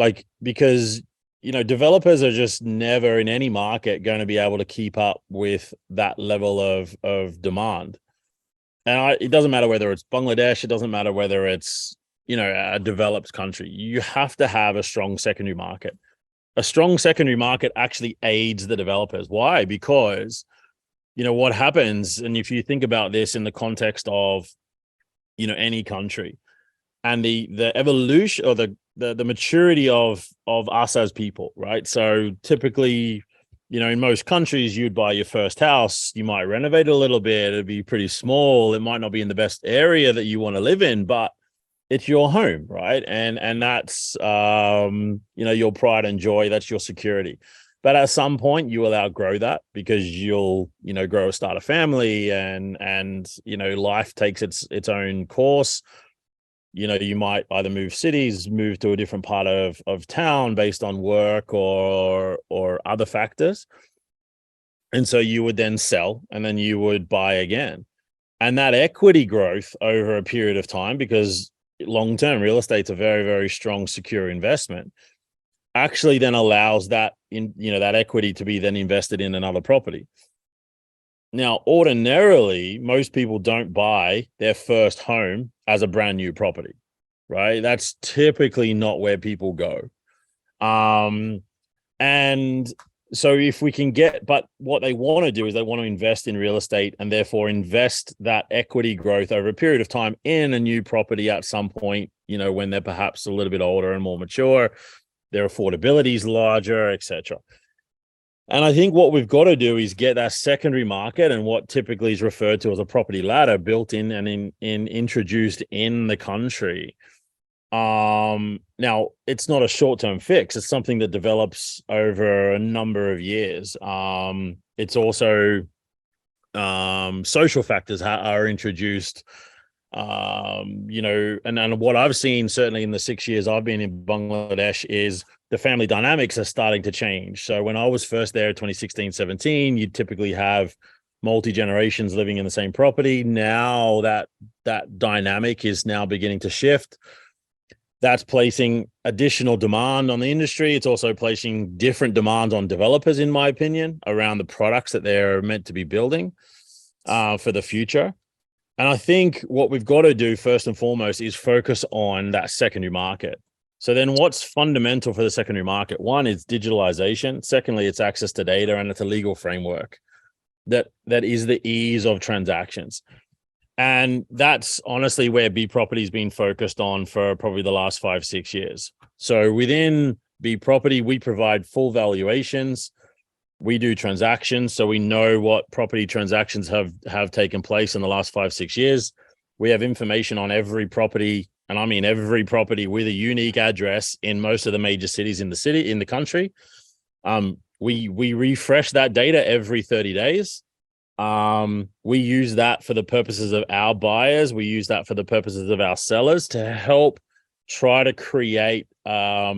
because developers are just never in any market going to be able to keep up with that level of demand. And it doesn't matter whether it's Bangladesh, it doesn't matter whether it's, a developed country. You have to have a strong secondary market. A strong secondary market actually aids the developers. Why? Because, what happens, and if you think about this in the context of, any country, and the evolution or the maturity of us as people, right? So typically, in most countries, you'd buy your first house, you might renovate it a little bit, it'd be pretty small, it might not be in the best area that you want to live in, but it's your home, right? And that's your pride and joy, that's your security. But at some point you will outgrow that because you'll start a family and life takes its own course. You might either move cities, move to a different part of town based on work or other factors. And so you would then sell and then you would buy again. And that equity growth over a period of time, because long-term real estate's a very, very strong, secure investment, actually then allows that that equity to be then invested in another property. Now, ordinarily, most people don't buy their first home as a brand new property, right? That's typically not where people go. And so if we can but what they want to do is they want to invest in real estate and therefore invest that equity growth over a period of time in a new property at some point, when they're perhaps a little bit older and more mature, their affordability is larger, etc. And I think what we've got to do is get that secondary market and what typically is referred to as a property ladder built in and introduced in the country. Now, it's not a short-term fix. It's something that develops over a number of years. It's also social factors are introduced, and what I've seen certainly in the 6 years I've been in Bangladesh is the family dynamics are starting to change. So when I was first there, 2016, 17, you'd typically have multi-generations living in the same property. Now that dynamic is now beginning to shift. That's placing additional demand on the industry. It's also placing different demands on developers, in my opinion, around the products that they're meant to be building for the future. And I think what we've got to do first and foremost is focus on that secondary market. So then what's fundamental for the secondary market? One is digitalization. Secondly, it's access to data, and it's a legal framework that is the ease of transactions. And that's honestly where Bproperty has been focused on for probably the last 5-6 years. So within Bproperty, we provide full valuations. We do transactions, so we know what property transactions have taken place in the last 5-6 years. We have information on every property and I mean every property with a unique address in most of the major cities in the country. We refresh that data every 30 days. We use that for the purposes of our buyers. We use that for the purposes of our sellers to help try to create a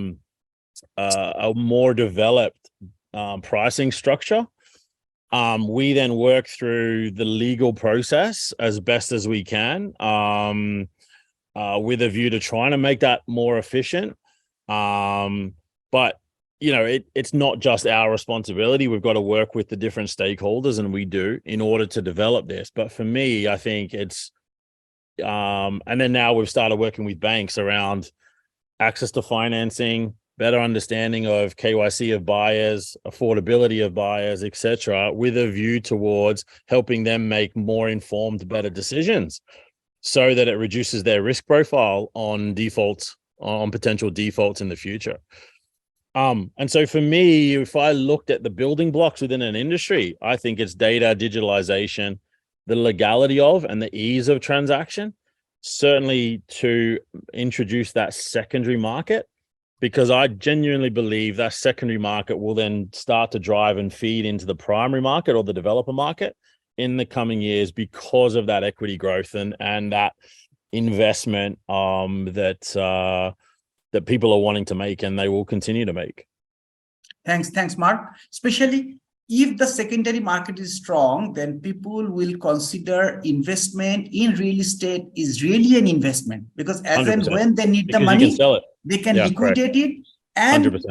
more developed pricing structure. We then work through the legal process as best as we can, with a view to trying to make that more efficient. But you know, it's not just our responsibility. We've got to work with the different stakeholders, and we do, in order to develop this. But for me, I think it's, and then now we've started working with banks around access to financing, better understanding of KYC of buyers, affordability of buyers, etc., with a view towards helping them make more informed, better decisions, so that it reduces their risk profile on defaults, on potential defaults in the future. And so for me, if I looked at the building blocks within an industry, I think it's data, digitalization, the legality of and the ease of transaction, certainly to introduce that secondary market, because I genuinely believe that secondary market will then start to drive and feed into the primary market or the developer market in the coming years, because of that equity growth and that investment that people are wanting to make, and they will continue to make. Thanks, Mark. Especially if the secondary market is strong, then people will consider investment in real estate is really an investment, because as 100%. and when they need Because the money, you can sell it. they can Yeah, liquidate it and 100%.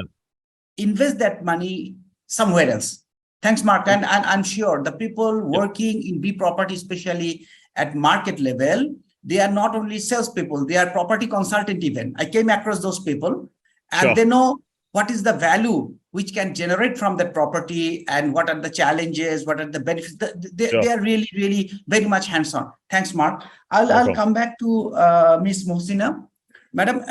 invest that money somewhere else. Thanks, Mark. And I'm sure the people working in Bproperty, especially at market level, they are not only salespeople, they are property consultant even. I came across those people, and they know what is the value which can generate from that property, and what are the challenges, what are the benefits. They are really, really very much hands-on. Thanks, Mark. I'll come back to Ms. Mohsina. Madam,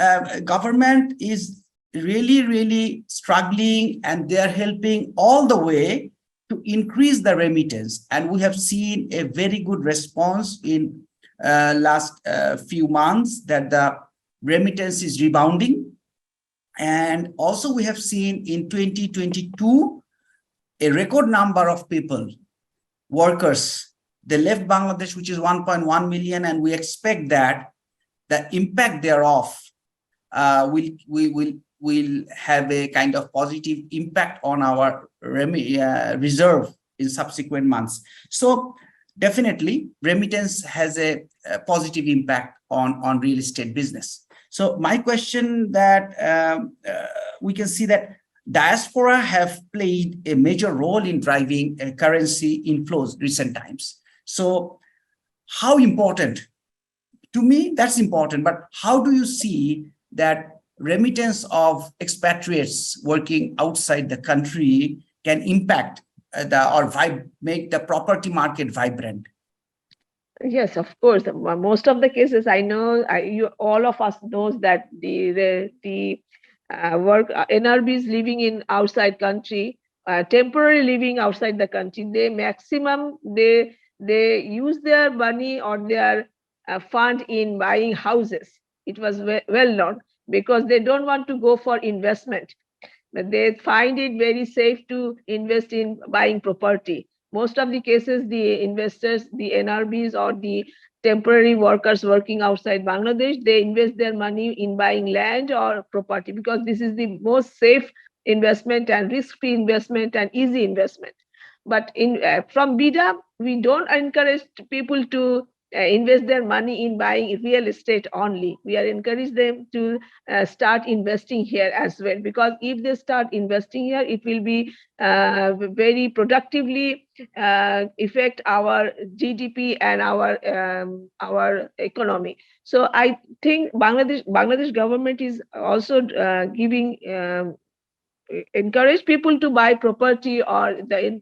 government is really, really struggling, and they are helping all the way to increase the remittance. And we have seen a very good response in last few months, that the remittance is rebounding. And also we have seen in 2022 a record number of people, workers, they left Bangladesh, which is 1.1 million, and we expect that the impact thereof will have a kind of positive impact on our reserve in subsequent months. So definitely, remittance has a positive impact on real estate business. So my question that we can see that diaspora have played a major role in driving currency inflows recent times. So how important? To me, that's important, but how do you see that remittance of expatriates working outside the country can impact make the property market vibrant? Yes, of course. Most of the cases I know, all of us knows that the work NRBs living in outside country, temporarily living outside the country, they maximum they use their money or their fund in buying houses. It was well known, because they don't want to go for investment. But they find it very safe to invest in buying property. Most of the cases, the investors, the NRBs or the temporary workers working outside Bangladesh, they invest their money in buying land or property, because this is the most safe investment and risk-free investment and easy investment. But from BIDA, we don't encourage people to invest their money in buying real estate only. We are encourage them to start investing here as well, because if they start investing here, it will be very productively affect our GDP and our economy. So I think Bangladesh government is also giving encourage people to buy property, or the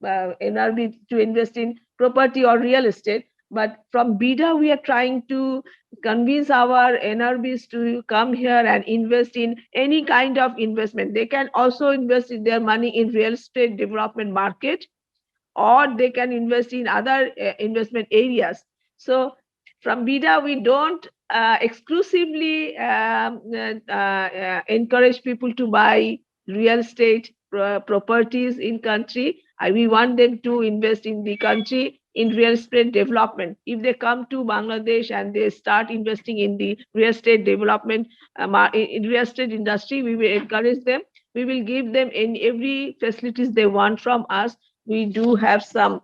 NRB to invest in property or real estate. But from BIDA, we are trying to convince our NRBs to come here and invest in any kind of investment. They can also invest in their money in real estate development market, or they can invest in other investment areas. So from BIDA, we don't exclusively encourage people to buy real estate properties in country. We want them to invest in the country in real estate development. If they come to Bangladesh and they start investing in the real estate development, in real estate industry, we will encourage them. We will give them in every facilities they want from us. We do have some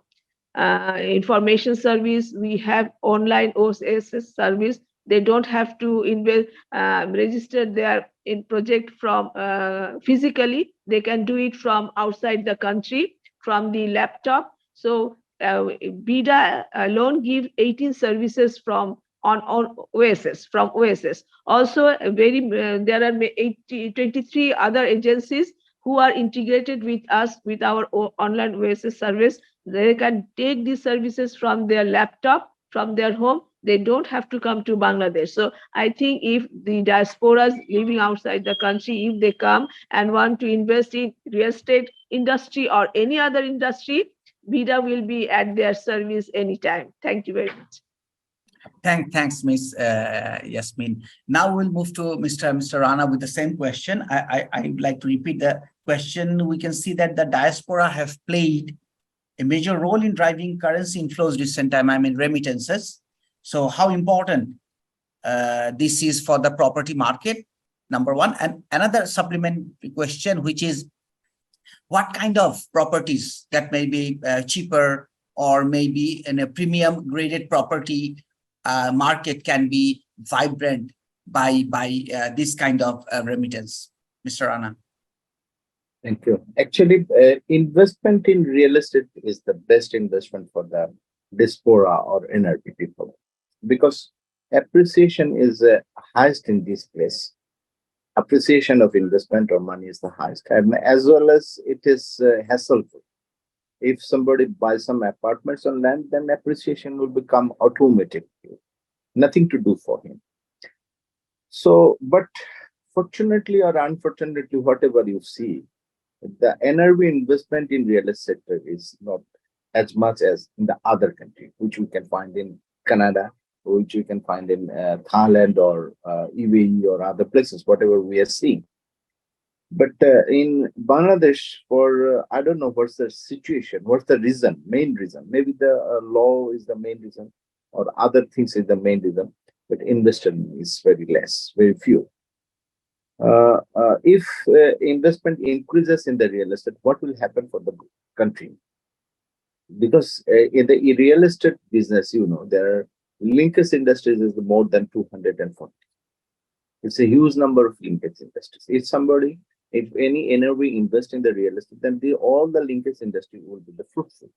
information service. We have online OSS service. They don't have to invest, register their in project from physically. They can do it from outside the country, from the laptop. So BIDA alone give 18 services from on OSS, from OSS. Also, there are 23 other agencies who are integrated with us with our online OSS service. They can take these services from their laptop, from their home. They don't have to come to Bangladesh. So I think if the diasporas living outside the country, if they come and want to invest in real estate industry or any other industry, BIDA will be at their service anytime. Thank you very much. Thanks, Ms. Yasmin. Now we'll move to Mr. Rana with the same question. I would like to repeat the question. We can see that the diaspora have played a major role in driving currency inflows recent time, remittances. So how important this is for the property market, number one. And another supplementary question, which is what kind of properties that may be cheaper or maybe in a premium graded property market can be vibrant by this kind of remittance? Mr. Rana. Thank you. Actually, investment in real estate is the best investment for the diaspora or NRP people, because appreciation is highest in this place. Appreciation of investment or money is the highest, and as well as it is hassle-free. If somebody buys some apartments on land, then appreciation will become automatic, nothing to do for him. So, but fortunately or unfortunately, whatever you see, the NRV investment in real estate is not as much as in the other country, which we can find in Canada, which we can find in Thailand or UAE or other places, whatever we are seeing. But in Bangladesh, for I don't know what's the situation, what's the reason, main reason. Maybe the law is the main reason, or other things is the main reason. But investment is very less, very few. If investment increases in the real estate, what will happen for the country? Because in the real estate business, you know, there are linkage industries is more than 240. It's a huge number of linkage industries. If any NRV invest in the real estate, then all the linkage industry will be the fruitful,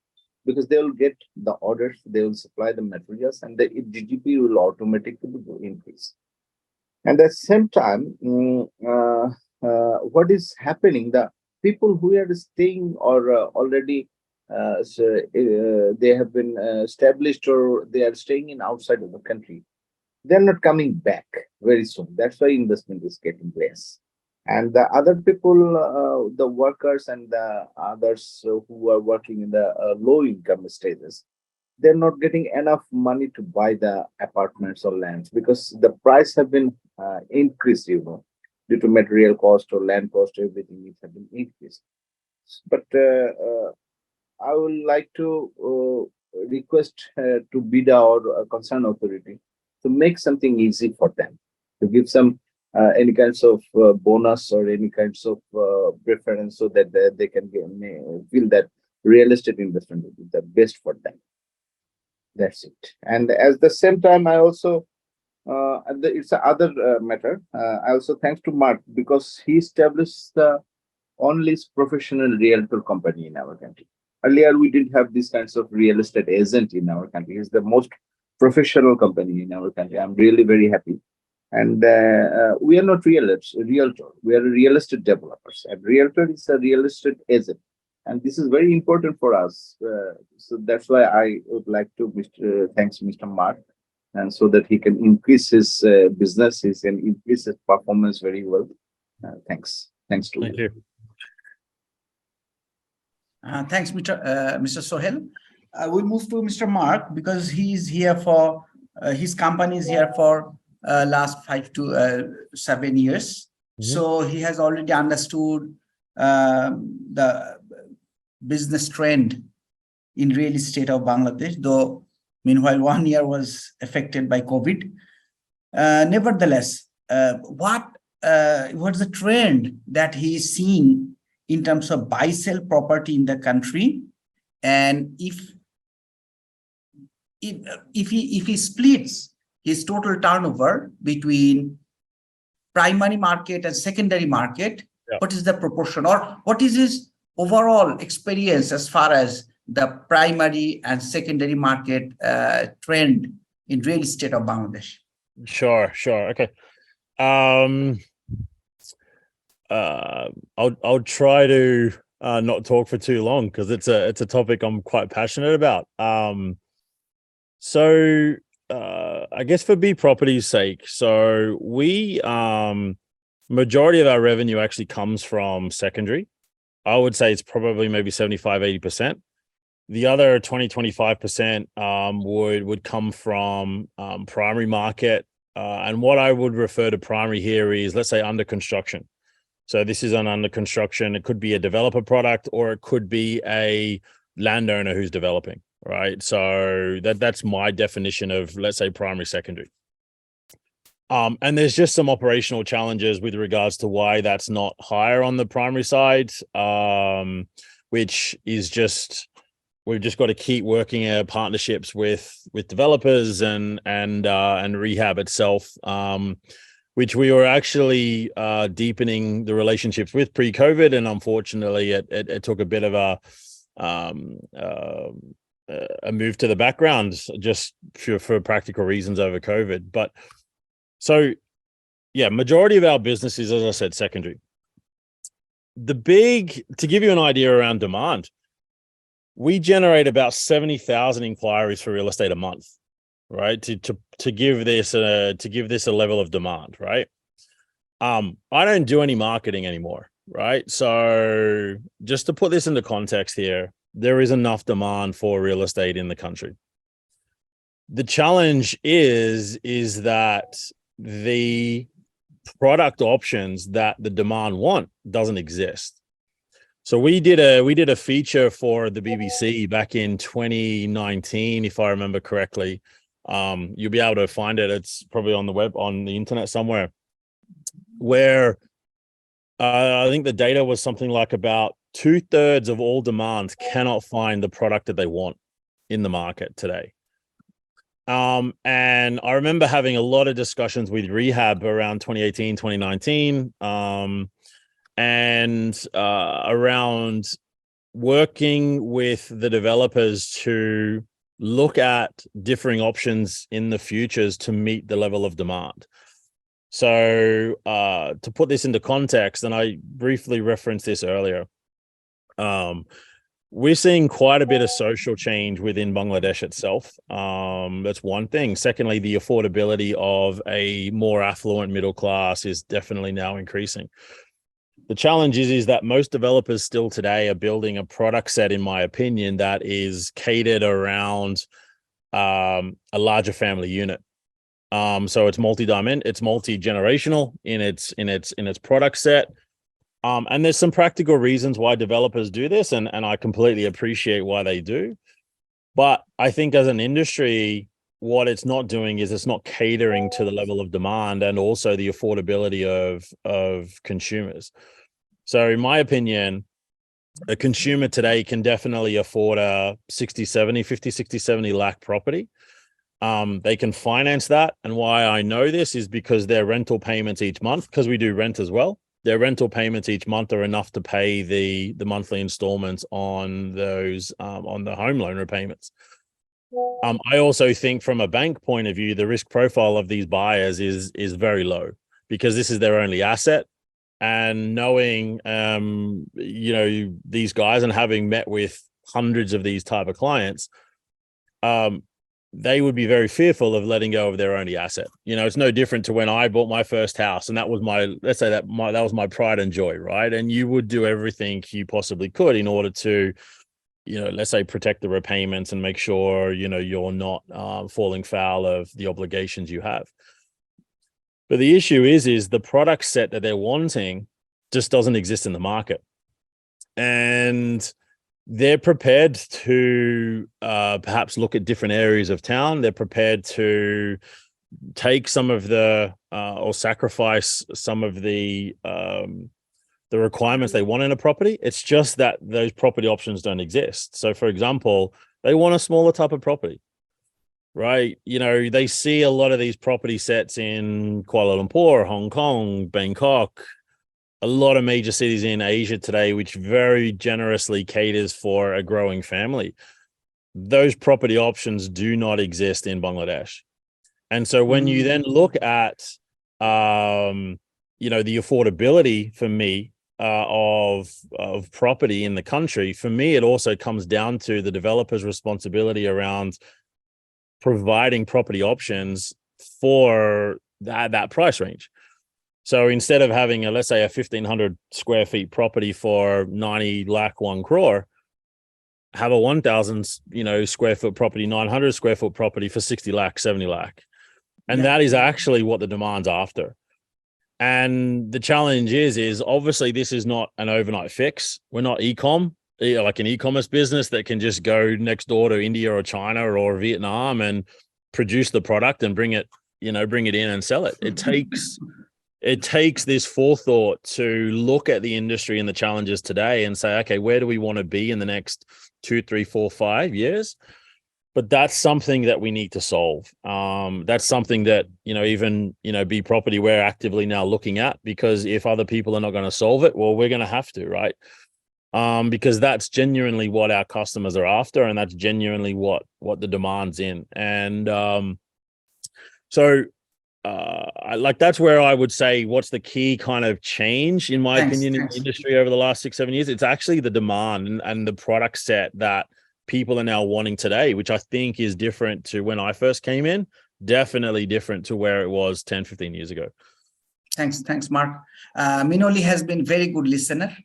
because they will get the orders, they will supply the materials, and the GDP will automatically increase. And at the same time, what is happening, the people who are staying or already they have been established or they are staying in outside of the country, they're not coming back very soon. That's why investment is getting less. And the other people, the workers and the others who are working in the low income stages, they're not getting enough money to buy the apartments or lands, because the price have been increased, you know, due to material cost or land cost, everything is have been increased. But I would like to request to BIDA or a concerned authority to make something easy for them, to give some any kinds of bonus or any kinds of preference, so that they can feel that real estate investment will be the best for them. That's it. And at the same time, I also, it's another matter. I also thanks to Mark, because he established the only professional realtor company in our country. Earlier, we didn't have these kinds of real estate agent in our country. It's the most professional company in our country. I'm really very happy. And we are not realtor. We are real estate developers. And realtor is a real estate agent. And this is very important for us. So that's why I would like to thanks Mr. Mark, and so that he can increase his business, he can increase his performance very well. Thanks. Thanks to you. Thanks, Mr. Shohel. We'll move to Mr. Mark, because he is here for, his company is here for last 5 to 7 years. So he has already understood the business trend in real estate of Bangladesh, though meanwhile 1 year was affected by COVID. Nevertheless, what's the trend that he is seeing in terms of buy-sell property in the country? And if he splits his total turnover between primary market and secondary market, what is the proportion, or what is his overall experience as far as the primary and secondary market trend in real estate of Bangladesh? Sure. Okay. I'll try to not talk for too long because it's a topic I'm quite passionate about. So I guess for Bproperty's sake, so we majority of our revenue actually comes from secondary. I would say it's probably maybe 75-80%. The other 20-25% would come from primary market. And what I would refer to primary here is, let's say, under construction. So this is an under construction. It could be a developer product, or it could be a landowner who's developing, right? So that's my definition of, let's say, primary, secondary. And there's just some operational challenges with regards to why that's not higher on the primary side, which is just, we've just got to keep working our partnerships with developers and REHAB itself, which we were actually deepening the relationships with pre-COVID, and unfortunately, it took a bit of a move to the background just for practical reasons over COVID. But so, yeah, majority of our business is, as I said, secondary. To give you an idea around demand, we generate about 70,000 inquiries for real estate a month, right? To give this a level of demand, right? I don't do any marketing anymore, right? So just to put this into context here, there is enough demand for real estate in the country. The challenge is that the product options that the demand want doesn't exist. So we did a feature for the BBC back in 2019, if I remember correctly. You'll be able to find it. It's probably on the web, on the internet somewhere, where I think the data was something like about 2/3 of all demands cannot find the product that they want in the market today. And I remember having a lot of discussions with REHAB around 2018, 2019, and around working with the developers to look at differing options in the futures to meet the level of demand. So to put this into context, and I briefly referenced this earlier, we're seeing quite a bit of social change within Bangladesh itself. That's one thing. Secondly, the affordability of a more affluent middle class is definitely now increasing. The challenge is that most developers still today are building a product set, in my opinion, that is catered around a larger family unit. So it's multi-generational in its product set. And there's some practical reasons why developers do this, and I completely appreciate why they do. But I think as an industry, what it's not doing is it's not catering to the level of demand and also the affordability of consumers. So in my opinion, a consumer today can definitely afford a 50, 60, 70 lakh property. They can finance that. And why I know this is because their rental payments each month, because we do rent as well, their rental payments each month are enough to pay the monthly installments on those on the home loan repayments. I also think from a bank point of view, the risk profile of these buyers is very low because this is their only asset. And knowing these guys and having met with hundreds of these type of clients, they would be very fearful of letting go of their only asset. It's no different to when I bought my first house, and that was that was my pride and joy, right? And you would do everything you possibly could in order to, let's say, protect the repayments and make sure, you're not falling foul of the obligations you have. But the issue is the product set that they're wanting just doesn't exist in the market. And they're prepared to perhaps look at different areas of town. They're prepared to take some of the or sacrifice some of the requirements they want in a property. It's just that those property options don't exist. So, for example, they want a smaller type of property, right? You know, they see a lot of these property sets in Kuala Lumpur, Hong Kong, Bangkok, a lot of major cities in Asia today, which very generously caters for a growing family. Those property options do not exist in Bangladesh. And so when you then look at, you know, the affordability for me of property in the country, for me, it also comes down to the developer's responsibility around providing property options for that price range. So instead of having a, let's say, a 1,500 square feet property for 90 lakh 1 crore, have a 1,000, you know, square foot property, 900 square foot property for 60 lakh, 70 lakh. And that is actually what the demand's after. And the challenge is obviously this is not an overnight fix. We're not e-com, like an e-commerce business that can just go next door to India or China or Vietnam and produce the product and bring it, you know, bring it in and sell it. It takes this forethought to look at the industry and the challenges today and say, okay, where do we want to be in the next 2, 3, 4, 5 years? But that's something that we need to solve. That's something that, you know, even, you know, Bproperty, we're actively now looking at, because if other people are not going to solve it, well, we're going to have to, right? Because that's genuinely what our customers are after, and that's genuinely what the demand's in. And like that's where I would say what's the key kind of change, in my opinion, in the industry over the last 6, 7 years. It's actually the demand and the product set that people are now wanting today, which I think is different to when I first came in, definitely different to where it was 10, 15 years ago. Thanks, Mark. MIinoli has been very good listener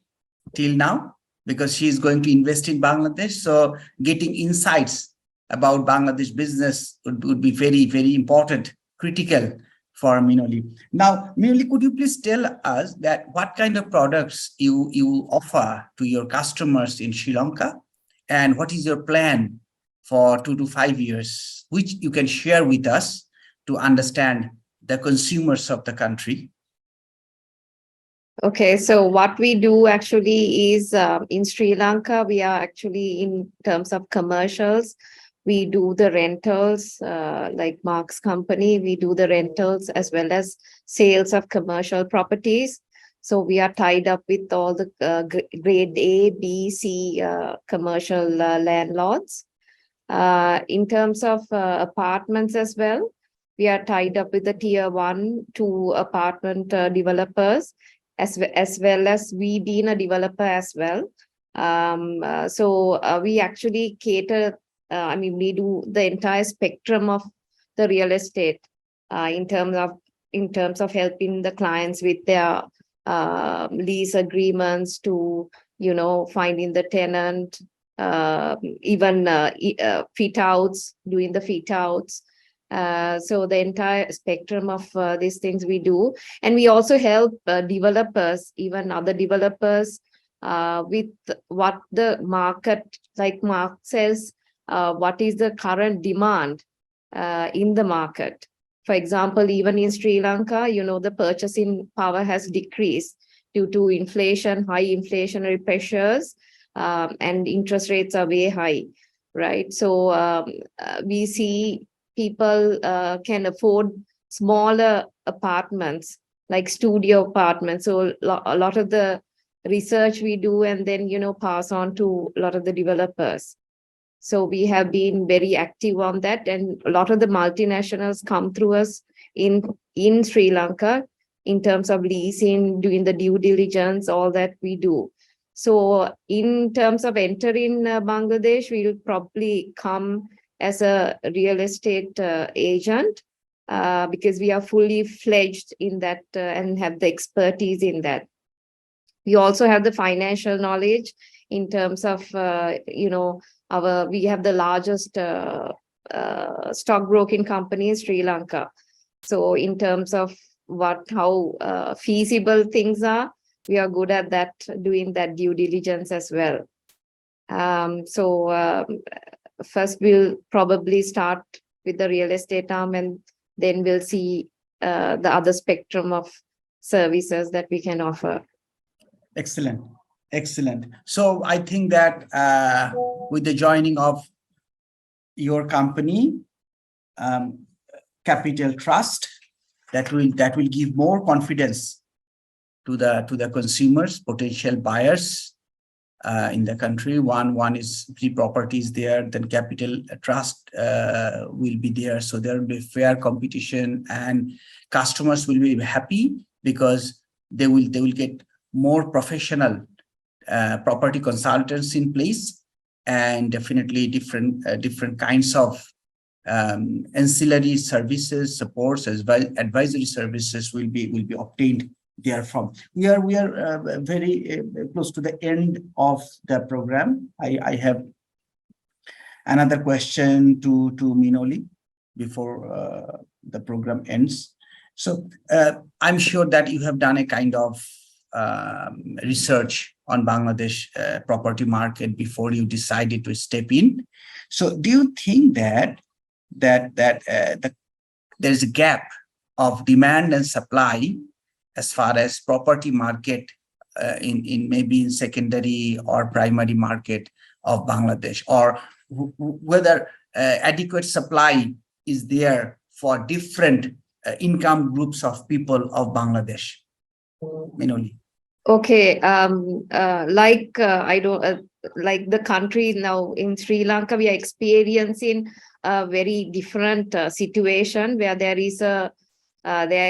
till now, because she is going to invest in Bangladesh. So getting insights about Bangladesh business would be very, very important, critical for MIinoli. Now, MIinoli, could you please tell us that what kind of products you offer to your customers in Sri Lanka, and what is your plan for 2 to 5 years, which you can share with us to understand the consumers of the country? Okay, so what we do actually is in Sri Lanka, we are actually, in terms of commercials, we do the rentals, like Mark's company, we do the rentals as well as sales of commercial properties. So we are tied up with all the grade A, B, C commercial landlords. In terms of apartments as well, we are tied up with the tier 1, 2 apartment developers, as well as we being a developer as well. So we actually cater, I mean, we do the entire spectrum of the real estate in terms of helping the clients with their lease agreements to, you know, finding the tenant, even fit outs, doing the fit outs. So the entire spectrum of these things we do. And we also help developers, even other developers, with what the market, like Mark says, what is the current demand in the market. For example, even in Sri Lanka, you know, the purchasing power has decreased due to inflation, high inflationary pressures, and interest rates are way high, right? So we see people can afford smaller apartments, like studio apartments. So a lot of the research we do and then, you know, pass on to a lot of the developers. So we have been very active on that, and a lot of the multinationals come through us in Sri Lanka in terms of leasing, doing the due diligence, all that we do. So in terms of entering Bangladesh, we will probably come as a real estate agent because we are fully fledged in that and have the expertise in that. We also have the financial knowledge in terms of, you know, we have the largest stockbroking company in Sri Lanka. So in terms of how feasible things are. We are good at that, doing that due diligence as well. First we'll probably start with the real estate arm, and then we'll see the other spectrum of services that we can offer. Excellent. Excellent. So I think that with the joining of your company, Capital Trust, that will give more confidence to the consumers, potential buyers in the country. One is Bproperty is there, then Capital Trust will be there. So there will be fair competition, and customers will be happy because they will get more professional property consultants in place, and definitely different kinds of ancillary services, supports, as well advisory services will be obtained therefrom. We are very close to the end of the program. I have another question to MIinoli before the program ends. So I'm sure that you have done a kind of research on Bangladesh property market before you decided to step in. So do you think that there is a gap of demand and supply as far as property market in maybe in secondary or primary market of Bangladesh, or whether adequate supply is there for different income groups of people of Bangladesh? MIinoli. Okay, like the country now in Sri Lanka, we are experiencing a very different situation where there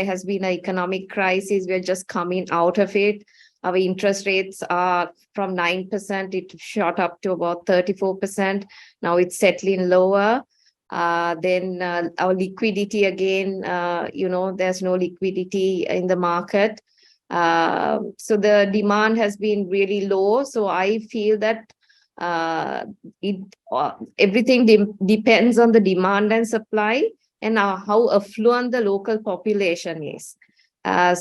has been an economic crisis. We're just coming out of it. Our interest rates are from 9%, it shot up to about 34%. Now it's settling lower. Then our liquidity again, there's no liquidity in the market. So the demand has been really low. So I feel that everything depends on the demand and supply, and how affluent the local population is.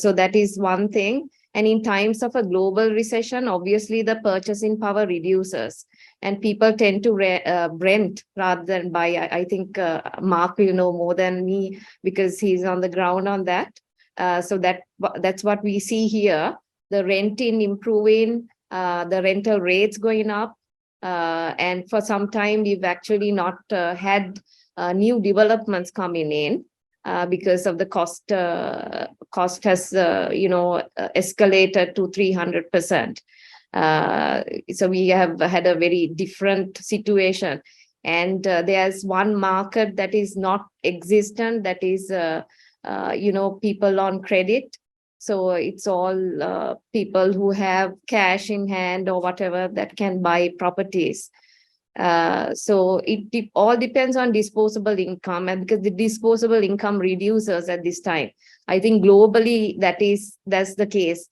So that is one thing. And in times of a global recession, obviously the purchasing power reduces, and people tend to rent rather than buy. I think Mark will know more than me because he's on the ground on that. So that's what we see here. The renting improving, the rental rates going up. And for some time, we've actually not had new developments coming in because of the cost has, escalated to 300%. So we have had a very different situation. And there's one market that is not existent, that is, people on credit. So it's all people who have cash in hand or whatever that can buy properties. So it all depends on disposable income, and because the disposable income reduces at this time. I think globally that's the case.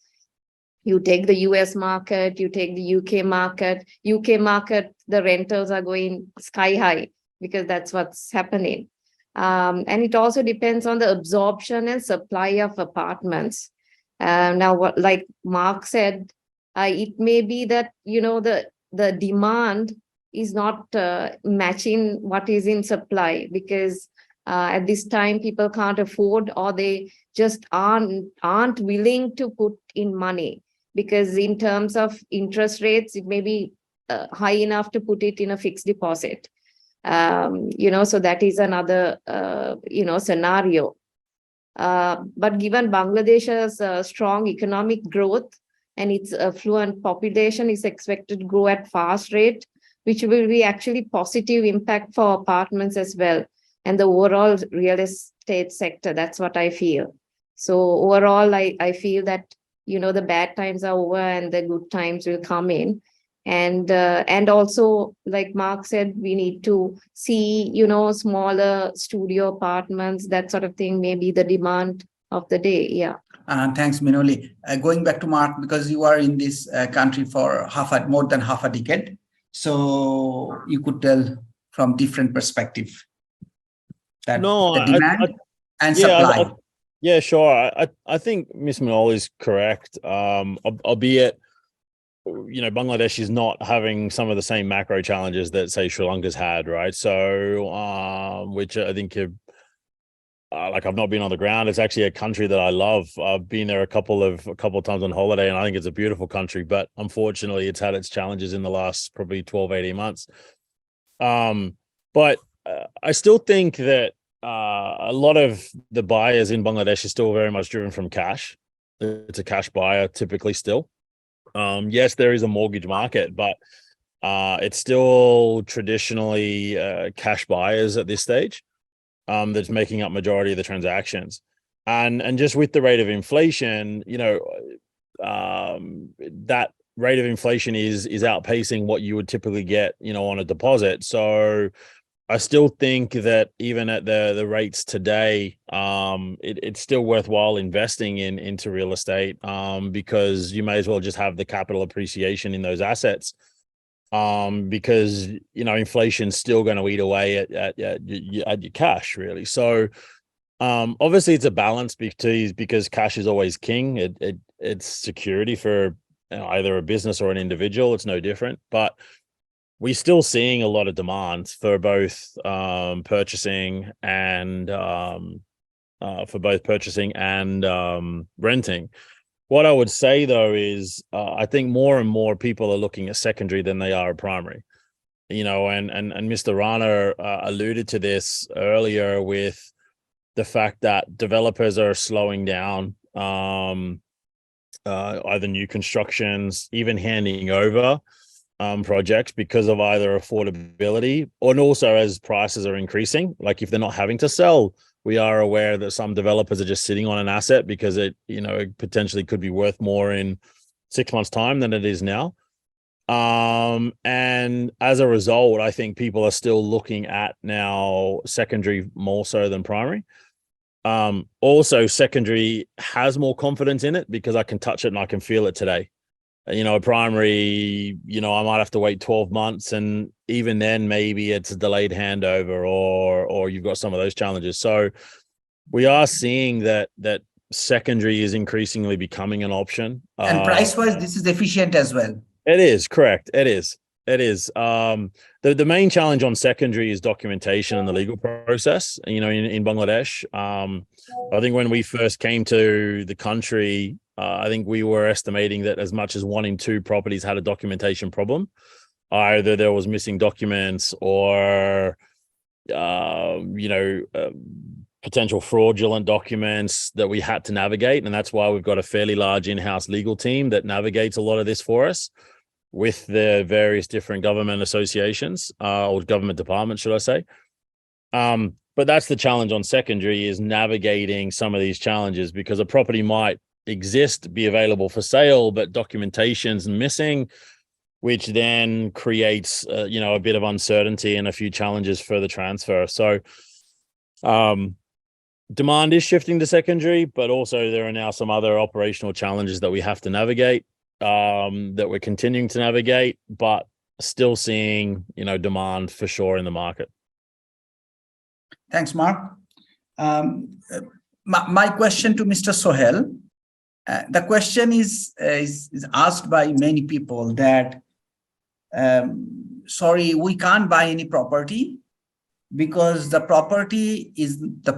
You take the US market, you take the UK market. UK market, the rentals are going sky high because that's what's happening. And it also depends on the absorption and supply of apartments. Now, like Mark said, it may be that, the demand is not matching what is in supply, because at this time people can't afford, or they just aren't willing to put in money, because in terms of interest rates, it may be high enough to put it in a fixed deposit. So that is another, scenario. But given Bangladesh's strong economic growth and its affluent population is expected to grow at fast rate, which will be actually positive impact for apartments as well, and the overall real estate sector. That's what I feel. So overall, I feel that, the bad times are over and the good times will come in. And also, like Mark said, we need to see, smaller studio apartments, that sort of thing, maybe the demand of the day. Yeah. Thanks, MIinoli. Going back to Mark, because you are in this country for more than half a decade, so you could tell from different perspective that the demand and supply. Yeah, sure. I think Ms. MIinoli is correct. Albeit, Bangladesh is not having some of the same macro challenges that, say, Sri Lanka's had, right? So, which I think like I've not been on the ground. It's actually a country that I love. I've been there a couple of times on holiday, and I think it's a beautiful country. But unfortunately, it's had its challenges in the last probably 12, 18 months. But I still think that a lot of the buyers in Bangladesh are still very much driven from cash. It's a cash buyer typically still. Yes, there is a mortgage market, but it's still traditionally cash buyers at this stage. That's making up majority of the transactions, and just with the rate of inflation, that rate of inflation is outpacing what you would typically get, on a deposit. So I still think that even at the rates today, it's still worthwhile investing into real estate, because you may as well just have the capital appreciation in those assets. Because inflation's still going to eat away at your cash, really. So obviously it's a balance because cash is always king. It's security for either a business or an individual. It's no different, but we're still seeing a lot of demand for both purchasing and renting. What I would say, though, is I think more and more people are looking at secondary than they are at primary. And Mr. Rana alluded to this earlier with the fact that developers are slowing down either new constructions, even handing over projects because of either affordability or also as prices are increasing. Like if they're not having to sell, we are aware that some developers are just sitting on an asset because it potentially could be worth more in 6 months' time than it is now. And as a result, I think people are still looking at now secondary more so than primary. Also, secondary has more confidence in it because I can touch it and I can feel it today. Primary, I might have to wait 12 months, and even then maybe it's a delayed handover or you've got some of those challenges. So we are seeing that secondary is increasingly becoming an option. And price-wise, this is efficient as well. It is, correct. It is. The main challenge on secondary is documentation and the legal process, in Bangladesh. I think when we first came to the country, I think we were estimating that as much as 1 in 2 properties had a documentation problem. Either there was missing documents or, potential fraudulent documents that we had to navigate. And that's why we've got a fairly large in-house legal team that navigates a lot of this for us with the various different government associations, or government departments, should I say. But that's the challenge on secondary, is navigating some of these challenges, because a property might exist, be available for sale, but documentation's missing, which then creates a bit of uncertainty and a few challenges for the transfer. So demand is shifting to secondary, but also there are now some other operational challenges that we have to navigate, that we're continuing to navigate, but still seeing demand for sure in the market. Thanks, Mark. My question to Mr. Shohel. The question is asked by many people that, sorry, we can't buy any property because the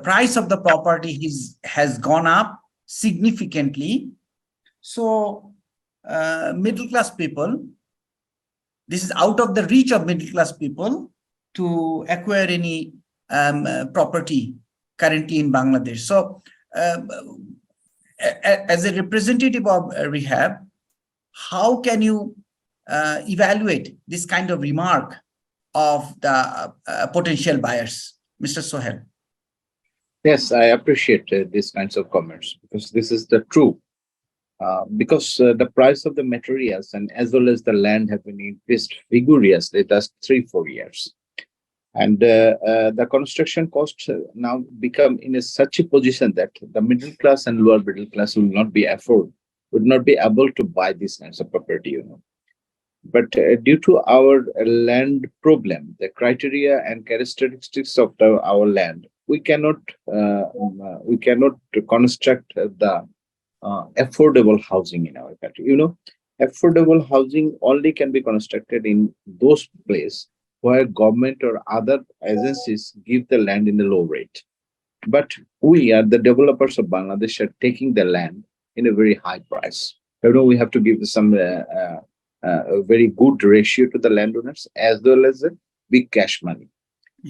price of the property has gone up significantly. So middle-class people, this is out of the reach of middle-class people to acquire any property currently in Bangladesh. So as a representative of REHAB, how can you evaluate this kind of remark of the potential buyers? Mr. Shohel. Yes, I appreciate these kinds of comments, because this is the truth. Because the price of the materials and as well as the land have been increased vigorously the last 3-4 years. And the construction costs now become in such a position that the middle class and lower middle class would not be able to buy these kinds of property, But due to our land problem, the criteria and characteristics of our land, we cannot construct the affordable housing in our country. Affordable housing only can be constructed in those places where government or other agencies give the land in a low rate. But we are the developers of Bangladesh are taking the land in a very high price. We have to give some a very good ratio to the landowners as well as the big cash money.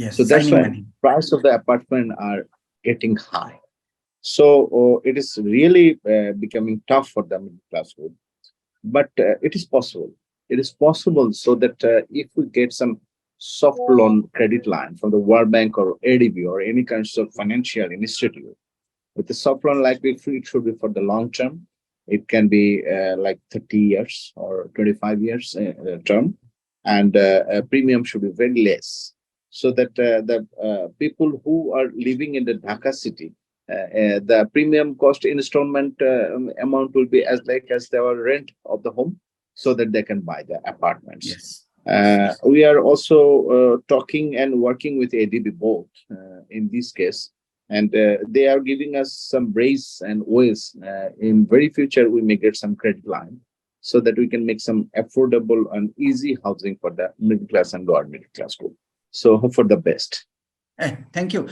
Yes, So that's signing why money. price of the apartment are getting high. So it is really becoming tough for the middle class group. But it is possible. It is possible so that if we get some soft loan credit line from the World Bank or ADB or any kinds of financial institute, with the soft loan likely free, it should be for the long term. It can be like 30 years or 25 years term, and premium should be very less, so that the people who are living in the Dhaka city, the premium cost installment amount will be as like as their rent of the home, so that they can buy the apartments. Yes. We are also talking and working with ADB board in this case, and they are giving us some ways and ways. In very future, we may get some credit line so that we can make some affordable and easy housing for the middle class and lower middle class group. So hope for the best. Thank you.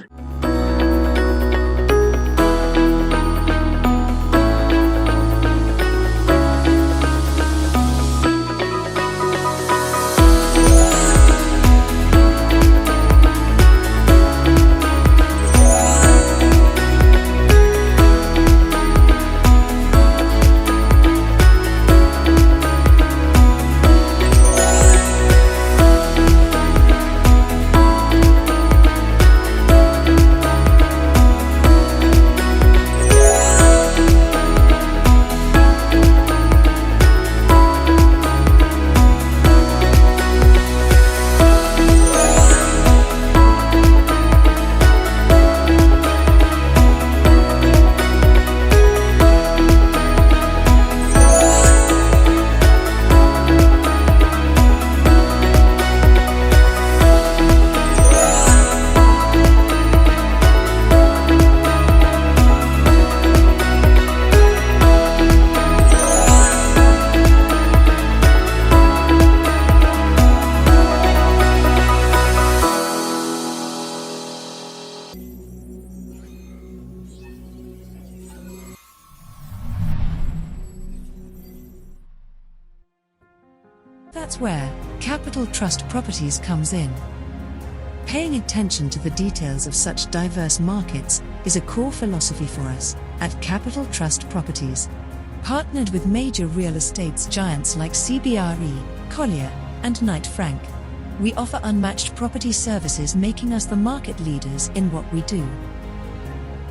That's where Capital Trust Properties comes in. Paying attention to the details of such diverse markets is a core philosophy for us at Capital Trust Properties. Partnered with major real estate giants like CBRE, Collier, and Knight Frank, we offer unmatched property services, making us the market leaders in what we do.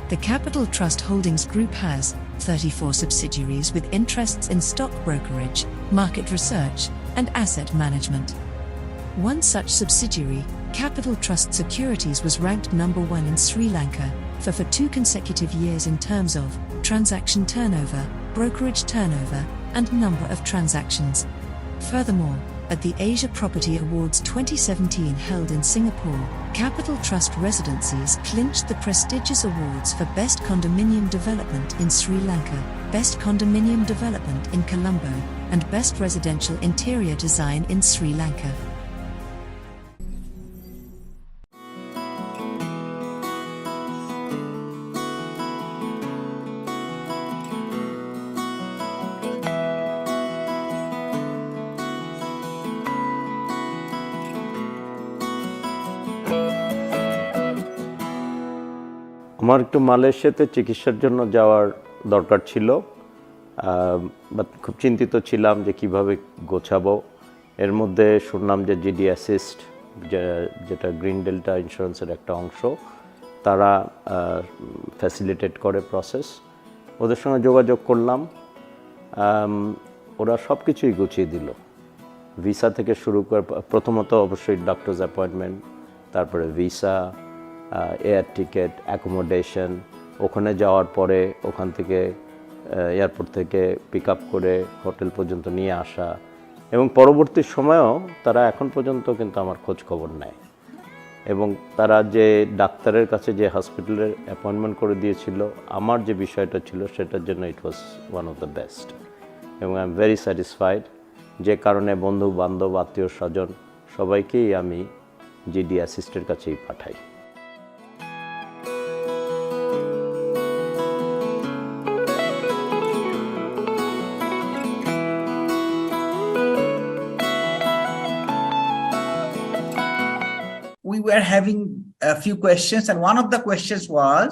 The Capital Trust Holdings Group has 34 subsidiaries with interests in stock brokerage, market research, and asset management. One such subsidiary, Capital Trust Securities, was ranked #1 in Sri Lanka for 2 consecutive years in terms of transaction turnover, brokerage turnover, and number of transactions. Furthermore, at the Asia Property Awards 2017 held in Singapore, Capital Trust Residencies clinched the prestigious awards for Best Condominium Development in Sri Lanka, Best Condominium Development in Colombo, and Best Residential Interior Design in Sri Lanka. আমার একটু মালয়েশিয়াতে চিকিৎসার জন্য যাওয়ার দরকার ছিল, but খুব চিন্তিত ছিলাম যে কিভাবে গোছাবো। এর মধ্যে শুনলাম যে জিডি অ্যাসিস্ট, যেটা গ্রিন ডেল্টা ইন্স্যুরেন্সের একটা অংশ, তারা ফ্যাসিলিটেট করে প্রসেস। ওদের সঙ্গে যোগাযোগ করলাম, ওরা সব কিছুই গুছিয়ে দিল। ভিসা থেকে শুরু করে প্রথমত অবশ্যই ডক্টরস অ্যাপয়েন্টমেন্ট, তারপরে ভিসা, এয়ার টিকিট, অ্যাকোমোডেশন, ওখানে যাওয়ার পরে ওখান থেকে এয়ারপোর্ট থেকে পিক আপ করে হোটেল পর্যন্ত নিয়ে আসা, এবং পরবর্তী সময়েও তারা এখন পর্যন্ত কিন্তু আমার খোঁজ খবর নেয়। এবং তারা যে ডাক্তারের কাছে যে হসপিটালের অ্যাপয়েন্টমেন্ট করে দিয়েছিল, আমার যে বিষয়টা ছিল সেটার জন্য it was one of the best, এবং আই এম ভেরি স্যাটিসফাইড। যে কারণে বন্ধু বান্ধব আত্মীয় স্বজন সবাইকেই আমি জিডি অ্যাসিস্টের কাছেই পাঠাই। We were having a few questions, and one of the questions was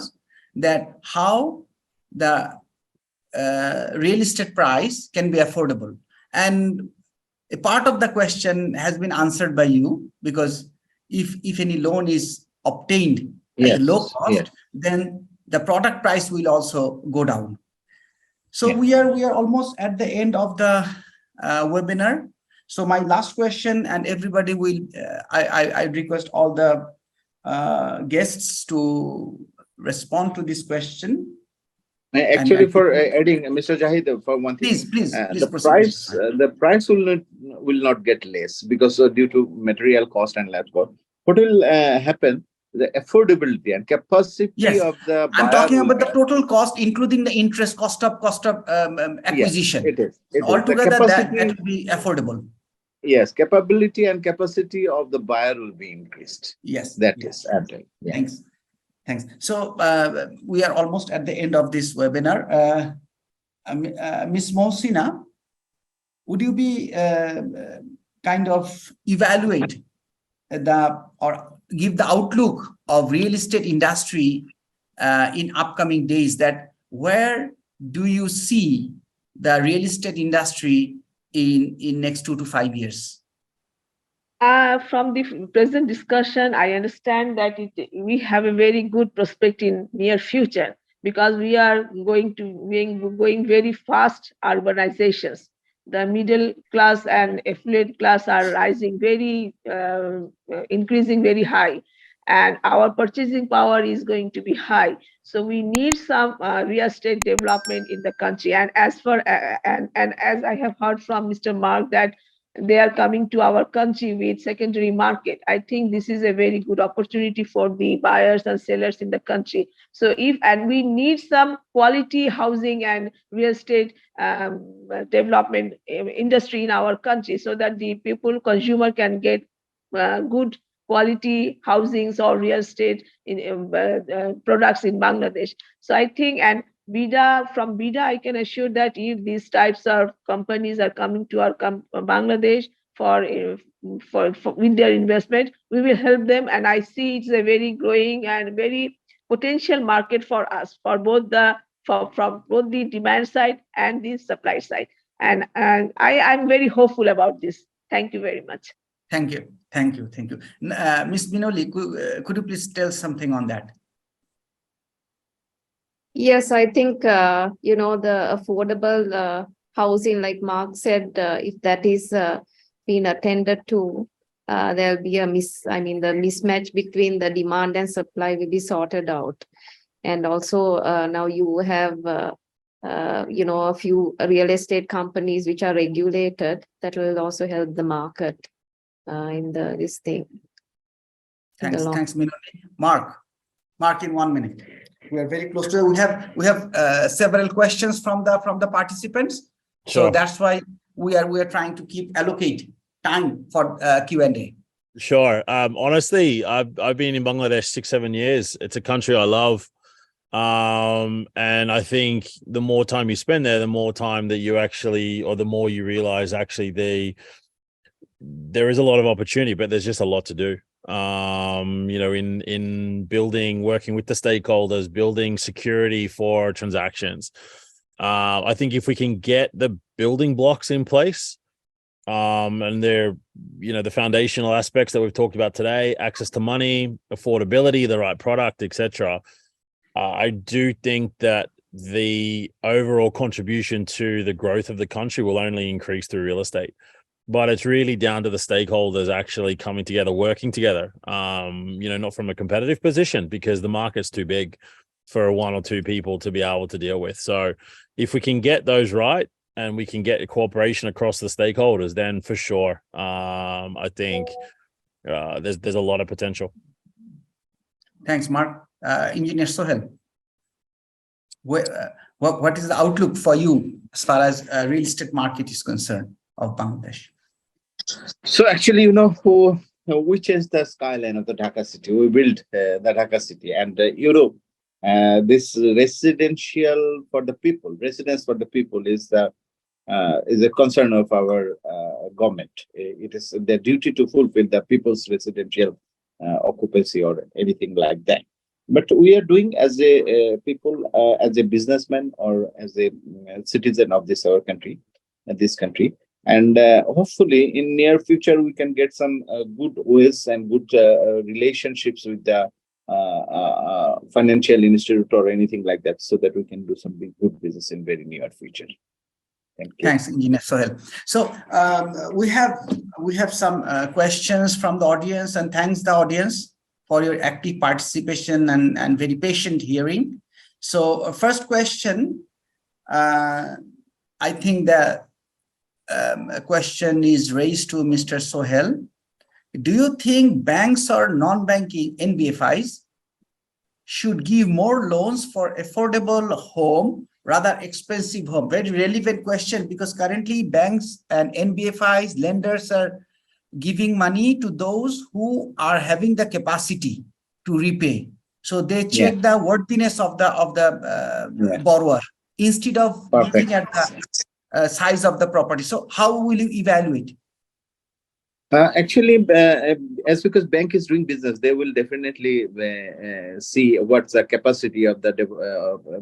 that how the real estate price can be affordable. And a part of the question has been answered by you, because if any loan is obtained at a low cost, then the product price will also go down. So we are almost at the end of the webinar. So my last question, and everybody will, I request all the guests to respond to this question. Actually, for adding, Mr. Zahid, for one thing, please the price will not get less, because due to material cost and lab cost. What will happen? The affordability and capacity of the buyer. I'm talking about the total cost, including the interest, cost of acquisition. Yes, it is. Altogether, that will be affordable. Yes, capability and capacity of the buyer will be increased. Yes, that is absolutely. Thanks. So we are almost at the end of this webinar. Ms. Mohsina, would you be kind of evaluate or give the outlook of real estate industry in upcoming days, that where do you see the real estate industry in next 2 to 5 years? From the present discussion, I understand that we have a very good prospect in near future, because we are going very fast urbanizations. The middle class and affluent class are rising increasing very high, and our purchasing power is going to be high. So we need some real estate development in the country. And as I have heard from Mr. Mark that they are coming to our country with secondary market, I think this is a very good opportunity for the buyers and sellers in the country. So we need some quality housing and real estate development industry in our country, so that the consumer can get good quality housings or real estate products in Bangladesh. So I think, and from BIDA, I can assure that if these types of companies are coming to our Bangladesh for with their investment, we will help them. And I see it's a very growing and very potential market for us, for both from both the demand side and the supply side. And I'm very hopeful about this. Thank you very much. Thank you. Ms. MIinoli, could you please tell something on that? Yes, I think, the affordable housing, like Mark said, if that is being attended to, there'll be the mismatch between the demand and supply will be sorted out. And also now you have, a few real estate companies which are regulated, that will also help the market in this thing. Thanks, MIinoli. Mark, in 1 minute. We are very close to it. We have several questions from the participants. Sure. So that's why we are trying to allocate time for Q&A. Sure. Honestly, I've been in Bangladesh 6-7 years. It's a country I love. And I think the more time you spend there, the more time that you actually, or the more you realize actually there is a lot of opportunity, but there's just a lot to do. In building, working with the stakeholders, building security for transactions. I think if we can get the building blocks in place, and they're, the foundational aspects that we've talked about today, access to money, affordability, the right product, etc. I do think that the overall contribution to the growth of the country will only increase through real estate. But it's really down to the stakeholders actually coming together, working together, not from a competitive position, because the market's too big for 1 or 2 people to be able to deal with. So if we can get those right and we can get cooperation across the stakeholders, then for sure, I think there's a lot of potential. Thanks, Mark. Engineer Shohel, what is the outlook for you as far as real estate market is concerned of Bangladesh? So actually, we changed the skyline of the Dhaka city. We built the Dhaka city, and this residential for the people, residence for the people is a concern of our government. It is their duty to fulfill the people's residential occupancy or anything like that. But we are doing as a people, as a businessman or as a citizen of this our country, this country. And hopefully in near future, we can get some good ways and good relationships with the financial institute or anything like that, so that we can do some big good business in very near future. Thank you. Thanks, Engineer Shohel. So we have some questions from the audience, and thanks the audience for your active participation and very patient hearing. So first question, I think that a question is raised to Mr. Shohel. Do you think banks or non-banking NBFIs should give more loans for affordable home, rather expensive home? Very relevant question, because currently banks and NBFIs, lenders are giving money to those who are having the capacity to repay. So they check the worthiness of the borrower instead of looking at the size of the property. So how will you evaluate? Actually, as because bank is doing business, they will definitely see what's the capacity of the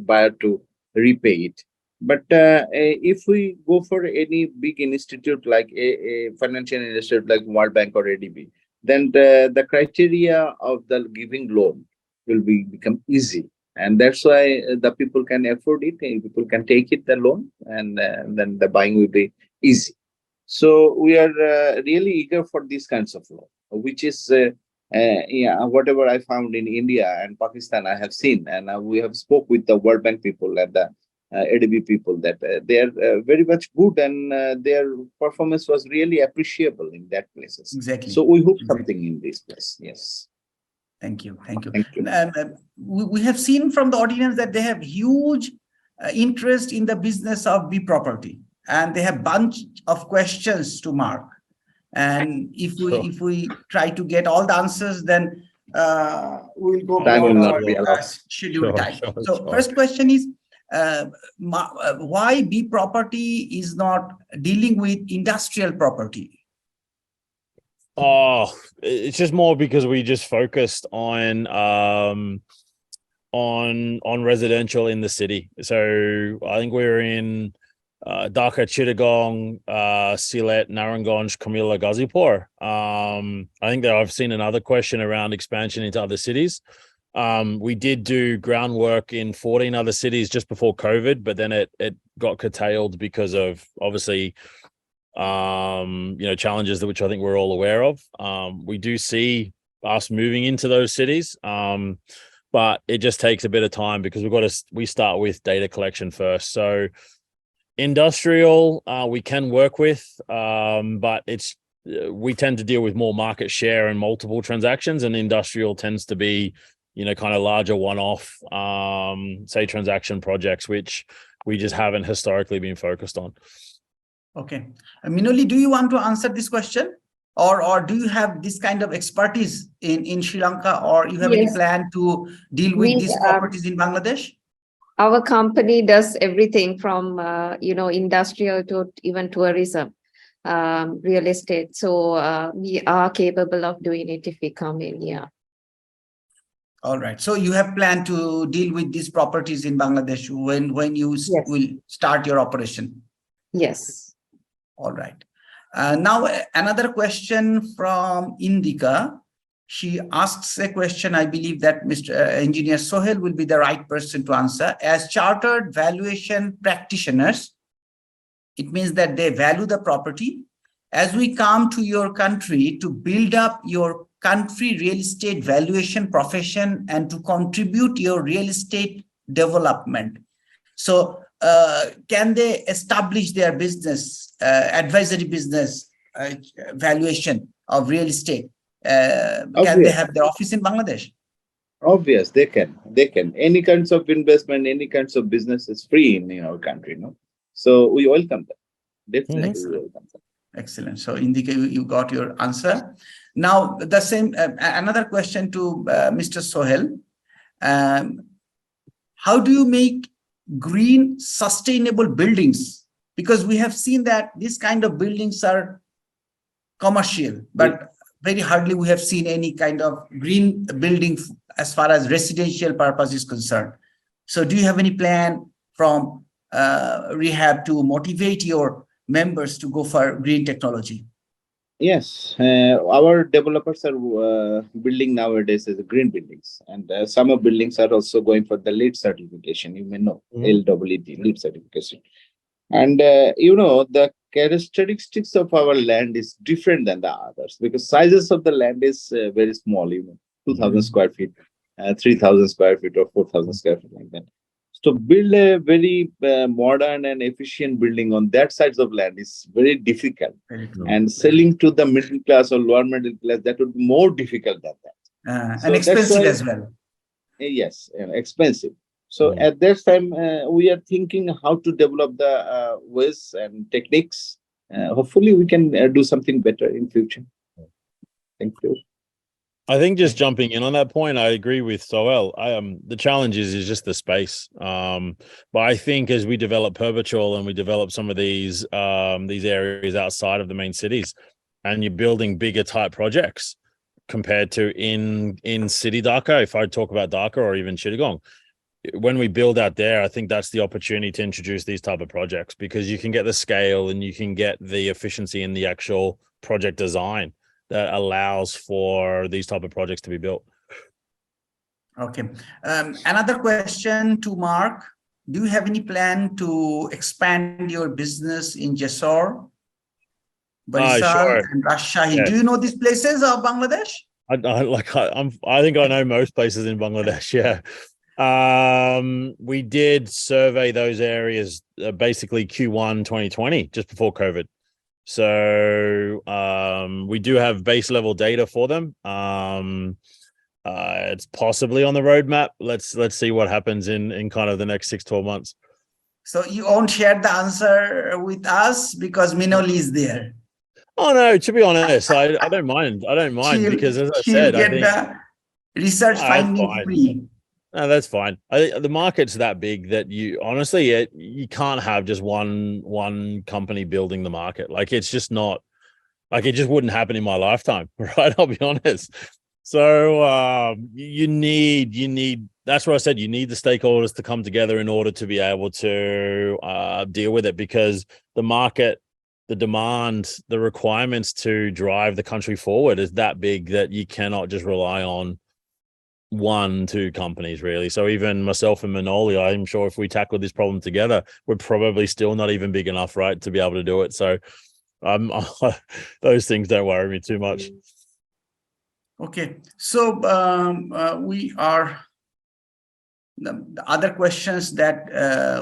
buyer to repay it. But if we go for any big institute like a financial institute like World Bank or ADB, then the criteria of the giving loan will become easy. And that's why the people can afford it, and people can take it, the loan, and then the buying will be easy. So we are really eager for these kinds of loan, which is whatever I found in India and Pakistan, I have seen, and we have spoke with the World Bank people and the ADB people that they are very much good, and their performance was really appreciable in that places. Exactly. So we hope something in this place. Yes. Thank you. Thank you. Thank you. We have seen from the audience that they have huge interest in the business of Bproperty, and they have bunch of questions to Mark. And if we try to get all the answers, then we'll go beyond our scheduled time. So first question is, why Bproperty is not dealing with industrial property? Oh, it's just more because we just focused on residential in the city. So I think we're in Dhaka, Chittagong, Sylhet, Narangaj, Comilla, Ghazipur. I think that I've seen another question around expansion into other cities. We did do groundwork in 14 other cities just before COVID, but then it got curtailed because of obviously challenges which I think we're all aware of. We do see us moving into those cities, but it just takes a bit of time because we start with data collection first. So industrial we can work with, but we tend to deal with more market share and multiple transactions, and industrial tends to be kind of larger one-off say transaction projects, which we just haven't historically been focused on. Okay. MIinoli, do you want to answer this question? Or do you have this kind of expertise in Sri Lanka, or you have any plan to deal with these properties in Bangladesh? Our company does everything from, industrial to even tourism, real estate. So we are capable of doing it if we come in, yeah. All right. So you have planned to deal with these properties in Bangladesh when you will start your operation? Yes. All right. Now, another question from Indika. She asks a question. I believe that Mr. Engineer Shohel will be the right person to answer. As chartered valuation practitioners, it means that they value the property. As we come to your country to build up your country real estate valuation profession and to contribute your real estate development. So can they establish their business, advisory business valuation of real estate? Can they have their office in Bangladesh? Obvious, they can. They can. Any kinds of investment, any kinds of business is free in our country, no? So we welcome that. Definitely we welcome that. Excellent. So Indika, you got your answer. Now the same another question to Mr. Shohel. How do you make green sustainable buildings? Because we have seen that these kind of buildings are commercial, but very hardly we have seen any kind of green building as far as residential purpose is concerned. So do you have any plan from REHAB to motivate your members to go for green technology? Yes, our developers are building nowadays as green buildings, and some of buildings are also going for the LEED certification. You may know LEED, LEED certification. And the characteristics of our land is different than the others because sizes of the land is very small. 2,000 square feet, 3,000 square feet, or 4,000 square feet, like that. So build a very modern and efficient building on that size of land is very difficult. And selling to the middle class or lower middle class, that would be more difficult than that. And expensive as well. Yes, expensive. So at this time, we are thinking how to develop the ways and techniques. Hopefully, we can do something better in future. Thank you. I think just jumping in on that point, I agree with Shohel. The challenge is just the space. But I think as we develop Perpetual and we develop some of these areas outside of the main cities, and you're building bigger type projects compared to in city Dhaka, if I talk about Dhaka or even Chittagong, when we build out there, I think that's the opportunity to introduce these type of projects because you can get the scale and you can get the efficiency in the actual project design that allows for these type of projects to be built. Okay. Another question to Mark. Do you have any plan to expand your business in Jessore, Barisal, sure. and Rajshahi? Yeah. Do you know these places of Bangladesh? I think I know most places in Bangladesh. Yeah. We did survey those areas basically Q1 2020, just before COVID. So we do have base level data for them. It's possibly on the roadmap. Let's see what happens in kind of the next 6-12 months. So you won't share the answer with us because MIinoli is there. Oh no, to be honest, I don't mind. I don't mind because as I said, I think the research finding free. No, that's fine. The market's that big that you honestly you can't have just one company building the market. Like it's just not like it just wouldn't happen in my lifetime, right? I'll be honest. So you need that's what I said. You need the stakeholders to come together in order to be able to deal with it because the market, the demand, the requirements to drive the country forward is that big that you cannot just rely on 1-2 companies really. So even myself and MIinoli, I'm sure if we tackle this problem together, we're probably still not even big enough, right, to be able to do it. So those things don't worry me too much. Okay, so we are the other questions that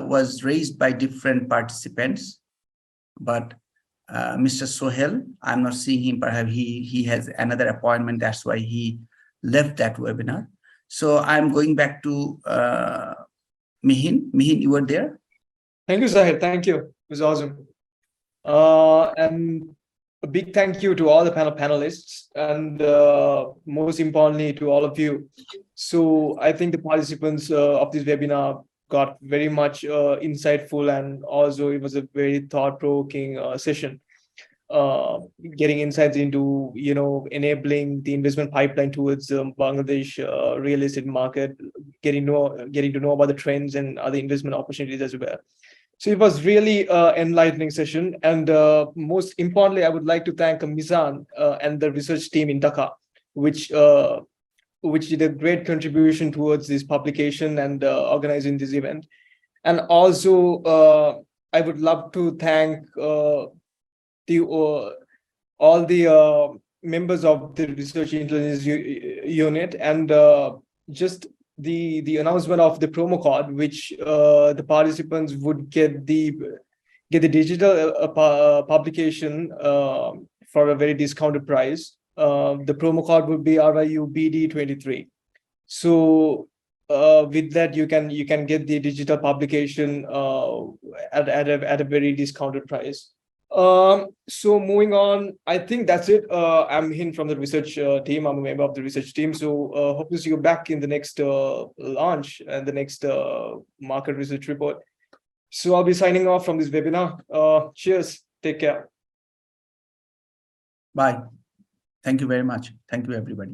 was raised by different participants, but Mr. Shohel, I'm not seeing him. Perhaps he has another appointment. That's why he left that webinar. So I'm going back to Mihin. Mihin, you were there? Thank you, Zahid. Thank you. It was awesome. And a big thank you to all the panelists and most importantly to all of you. So I think the participants of this webinar got very much insightful, and also it was a very thought-provoking session. Getting insights into enabling the investment pipeline towards Bangladesh real estate market, getting to know about the trends and other investment opportunities as well. So it was really enlightening session, and most importantly, I would like to thank Mizan and the research team in Dhaka, which did a great contribution towards this publication and organizing this event. And also, I would love to thank all the members of the Research Intelligence Unit and just the announcement of the promo code, which the participants would get the digital publication for a very discounted price. The promo code would be RIUBD23. So with that, you can get the digital publication at a very discounted price. So moving on, I think that's it. I'm Hin from the research team. I'm a member of the research team. So hope to see you back in the next launch and the next market research report. So I'll be signing off from this webinar. Cheers. Take care. Bye. Thank you very much. Thank you, everybody.